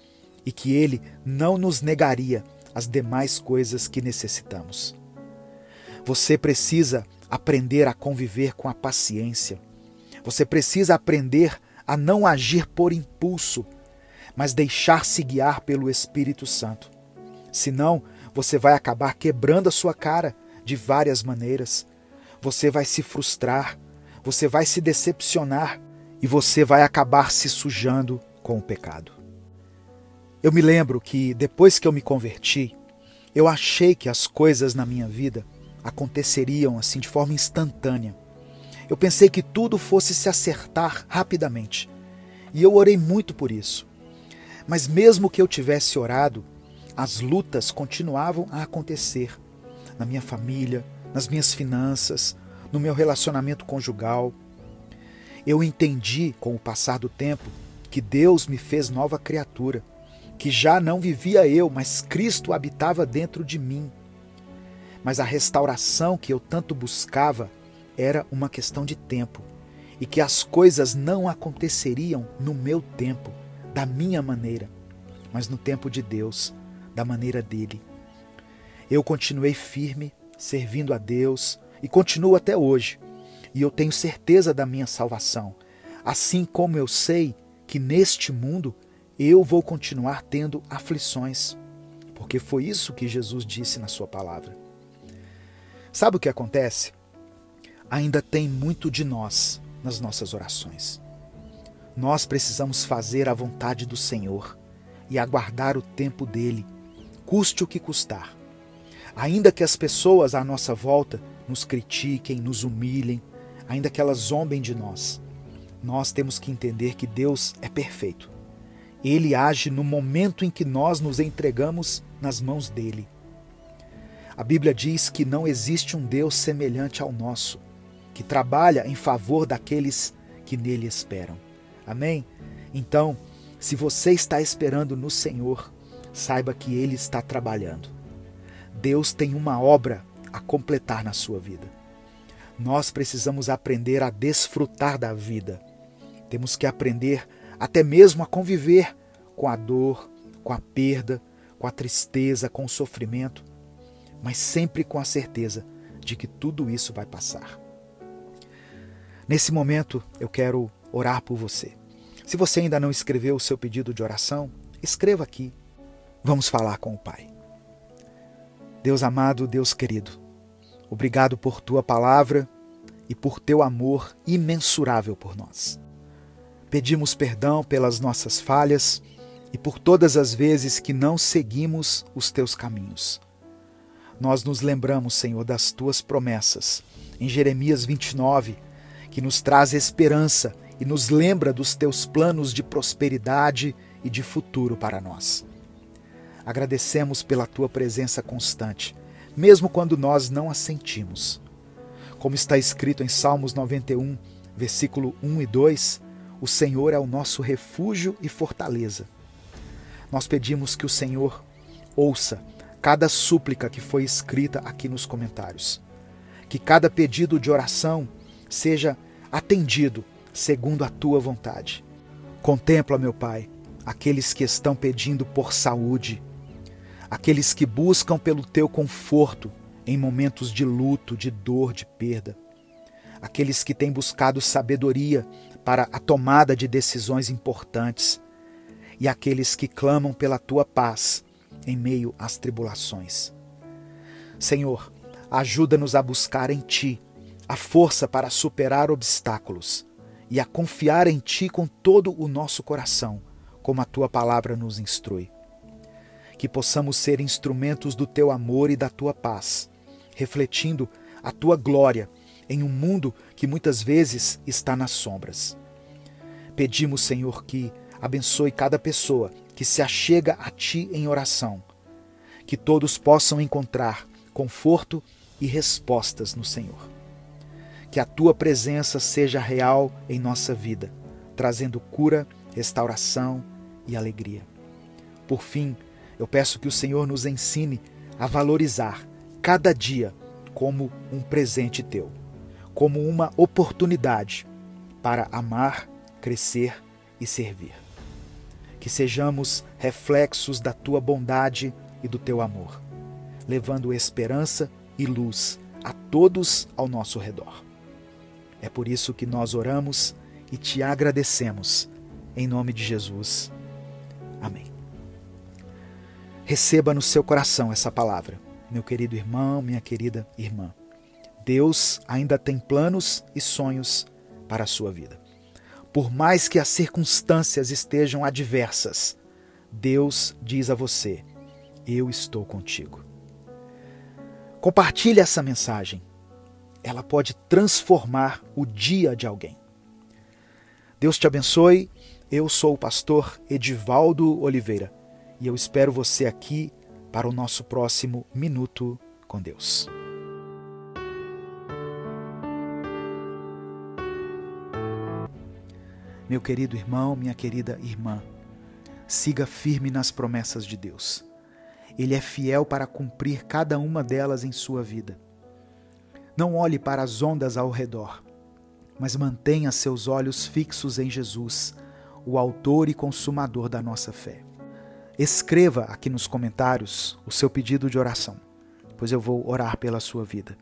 e que Ele não nos negaria as demais coisas que necessitamos. Você precisa aprender a conviver com a paciência. Você precisa aprender a não agir por impulso, mas deixar-se guiar pelo Espírito Santo. Senão, você vai acabar quebrando a sua cara de várias maneiras. Você vai se frustrar, você vai se decepcionar e você vai acabar se sujando com o pecado. Eu me lembro que depois que eu me converti, eu achei que as coisas na minha vida aconteceriam assim de forma instantânea. Eu pensei que tudo fosse se acertar rapidamente. E eu orei muito por isso. Mas mesmo que eu tivesse orado, as lutas continuavam a acontecer na minha família, nas minhas finanças, no meu relacionamento conjugal. Eu entendi, com o passar do tempo, que Deus me fez nova criatura, que já não vivia eu, mas Cristo habitava dentro de mim. Mas a restauração que eu tanto buscava era uma questão de tempo, e que as coisas não aconteceriam no meu tempo, da minha maneira, mas no tempo de Deus, da maneira dele. Eu continuei firme, servindo a Deus, e continuo até hoje, e eu tenho certeza da minha salvação, assim como eu sei que neste mundo eu vou continuar tendo aflições, porque foi isso que Jesus disse na sua palavra. Sabe o que acontece? Ainda tem muito de nós nas nossas orações. Nós precisamos fazer a vontade do Senhor e aguardar o tempo dele, custe o que custar. Ainda que as pessoas à nossa volta nos critiquem, nos humilhem, ainda que elas zombem de nós, nós temos que entender que Deus é perfeito. Ele age no momento em que nós nos entregamos nas mãos dele. A Bíblia diz que não existe um Deus semelhante ao nosso, que trabalha em favor daqueles que nele esperam. Amém? Então, se você está esperando no Senhor, saiba que Ele está trabalhando. Deus tem uma obra a completar na sua vida. Nós precisamos aprender a desfrutar da vida. Temos que aprender até mesmo a conviver com a dor, com a perda, com a tristeza, com o sofrimento, mas sempre com a certeza de que tudo isso vai passar. Nesse momento, eu quero orar por você. Se você ainda não escreveu o seu pedido de oração, escreva aqui. Vamos falar com o Pai. Deus amado, Deus querido, obrigado por Tua palavra e por teu amor imensurável por nós. Pedimos perdão pelas nossas falhas e por todas as vezes que não seguimos os teus caminhos. Nós nos lembramos, Senhor, das tuas promessas em Jeremias 29, que nos traz esperança e nos lembra dos teus planos de prosperidade e de futuro para nós. Agradecemos pela tua presença constante, mesmo quando nós não a sentimos. Como está escrito em Salmos 91, versículo 1 e 2, o Senhor é o nosso refúgio e fortaleza. Nós pedimos que o Senhor ouça cada súplica que foi escrita aqui nos comentários. Que cada pedido de oração seja atendido segundo a tua vontade. Contempla, meu Pai, aqueles que estão pedindo por saúde, aqueles que buscam pelo teu conforto em momentos de luto, de dor, de perda, aqueles que têm buscado sabedoria para a tomada de decisões importantes e aqueles que clamam pela tua paz em meio às tribulações. Senhor, ajuda-nos a buscar em Ti a força para superar obstáculos e a confiar em Ti com todo o nosso coração, como a Tua palavra nos instrui. Que possamos ser instrumentos do Teu amor e da Tua paz, refletindo a Tua glória em um mundo que muitas vezes está nas sombras. Pedimos, Senhor, que abençoe cada pessoa que se achega a Ti em oração, que todos possam encontrar conforto e respostas no Senhor. Que a Tua presença seja real em nossa vida, trazendo cura, restauração e alegria. Por fim, eu peço que o Senhor nos ensine a valorizar cada dia como um presente Teu, como uma oportunidade para amar, crescer e servir. Que sejamos reflexos da Tua bondade e do Teu amor, levando esperança e luz a todos ao nosso redor. É por isso que nós oramos e Te agradecemos, em nome de Jesus. Amém. Receba no seu coração essa palavra, meu querido irmão, minha querida irmã. Deus ainda tem planos e sonhos para a sua vida. Por mais que as circunstâncias estejam adversas, Deus diz a você: eu estou contigo. Compartilhe essa mensagem. Ela pode transformar o dia de alguém. Deus te abençoe. Eu sou o pastor Edivaldo Oliveira e eu espero você aqui para o nosso próximo Minuto com Deus. Meu querido irmão, minha querida irmã, siga firme nas promessas de Deus. Ele é fiel para cumprir cada uma delas em sua vida. Não olhe para as ondas ao redor, mas mantenha seus olhos fixos em Jesus, o autor e consumador da nossa fé. Escreva aqui nos comentários o seu pedido de oração, pois eu vou orar pela sua vida.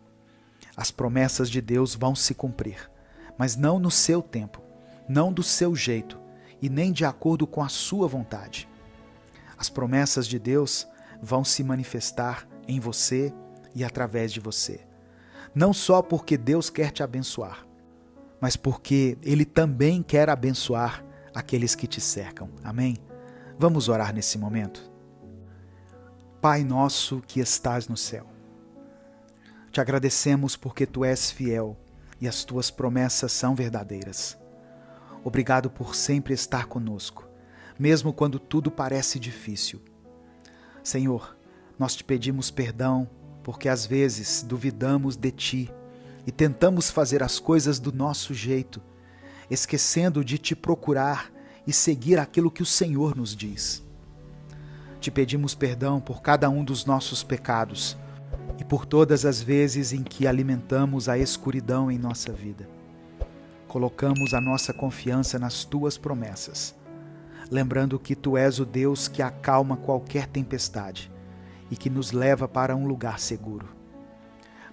As promessas de Deus vão se cumprir, mas não no seu tempo, não do seu jeito e nem de acordo com a sua vontade. As promessas de Deus vão se manifestar em você e através de você. Não só porque Deus quer te abençoar, mas porque Ele também quer abençoar aqueles que te cercam. Amém? Vamos orar nesse momento? Pai nosso que estás no céu, te agradecemos porque Tu és fiel e as Tuas promessas são verdadeiras. Obrigado por sempre estar conosco, mesmo quando tudo parece difícil. Senhor, nós te pedimos perdão porque às vezes duvidamos de Ti e tentamos fazer as coisas do nosso jeito, esquecendo de Te procurar e seguir aquilo que o Senhor nos diz. Te pedimos perdão por cada um dos nossos pecados e por todas as vezes em que alimentamos a escuridão em nossa vida. Colocamos a nossa confiança nas Tuas promessas, lembrando que Tu és o Deus que acalma qualquer tempestade e que nos leva para um lugar seguro.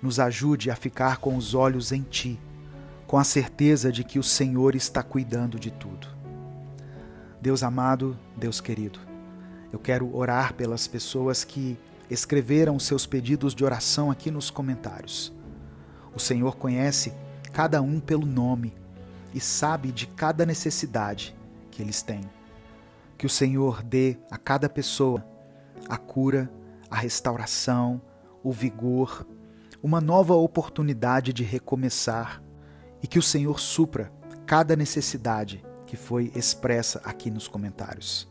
Nos ajude a ficar com os olhos em Ti, com a certeza de que o Senhor está cuidando de tudo. Deus amado, Deus querido, eu quero orar pelas pessoas que escreveram seus pedidos de oração aqui nos comentários. O Senhor conhece cada um pelo nome e sabe de cada necessidade que eles têm. Que o Senhor dê a cada pessoa a cura, a restauração, o vigor, uma nova oportunidade de recomeçar e que o Senhor supra cada necessidade que foi expressa aqui nos comentários.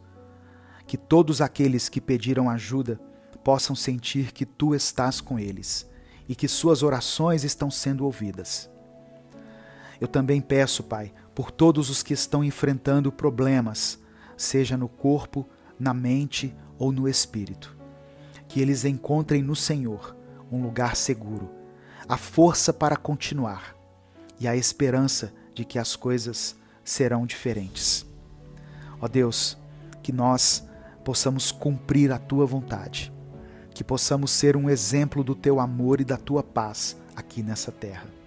Que todos aqueles que pediram ajuda possam sentir que Tu estás com eles e que suas orações estão sendo ouvidas. Eu também peço, Pai, por todos os que estão enfrentando problemas, seja no corpo, na mente ou no espírito. Que eles encontrem no Senhor um lugar seguro, a força para continuar e a esperança de que as coisas serão diferentes. Ó Deus, que nós possamos cumprir a Tua vontade, que possamos ser um exemplo do Teu amor e da Tua paz aqui nessa terra.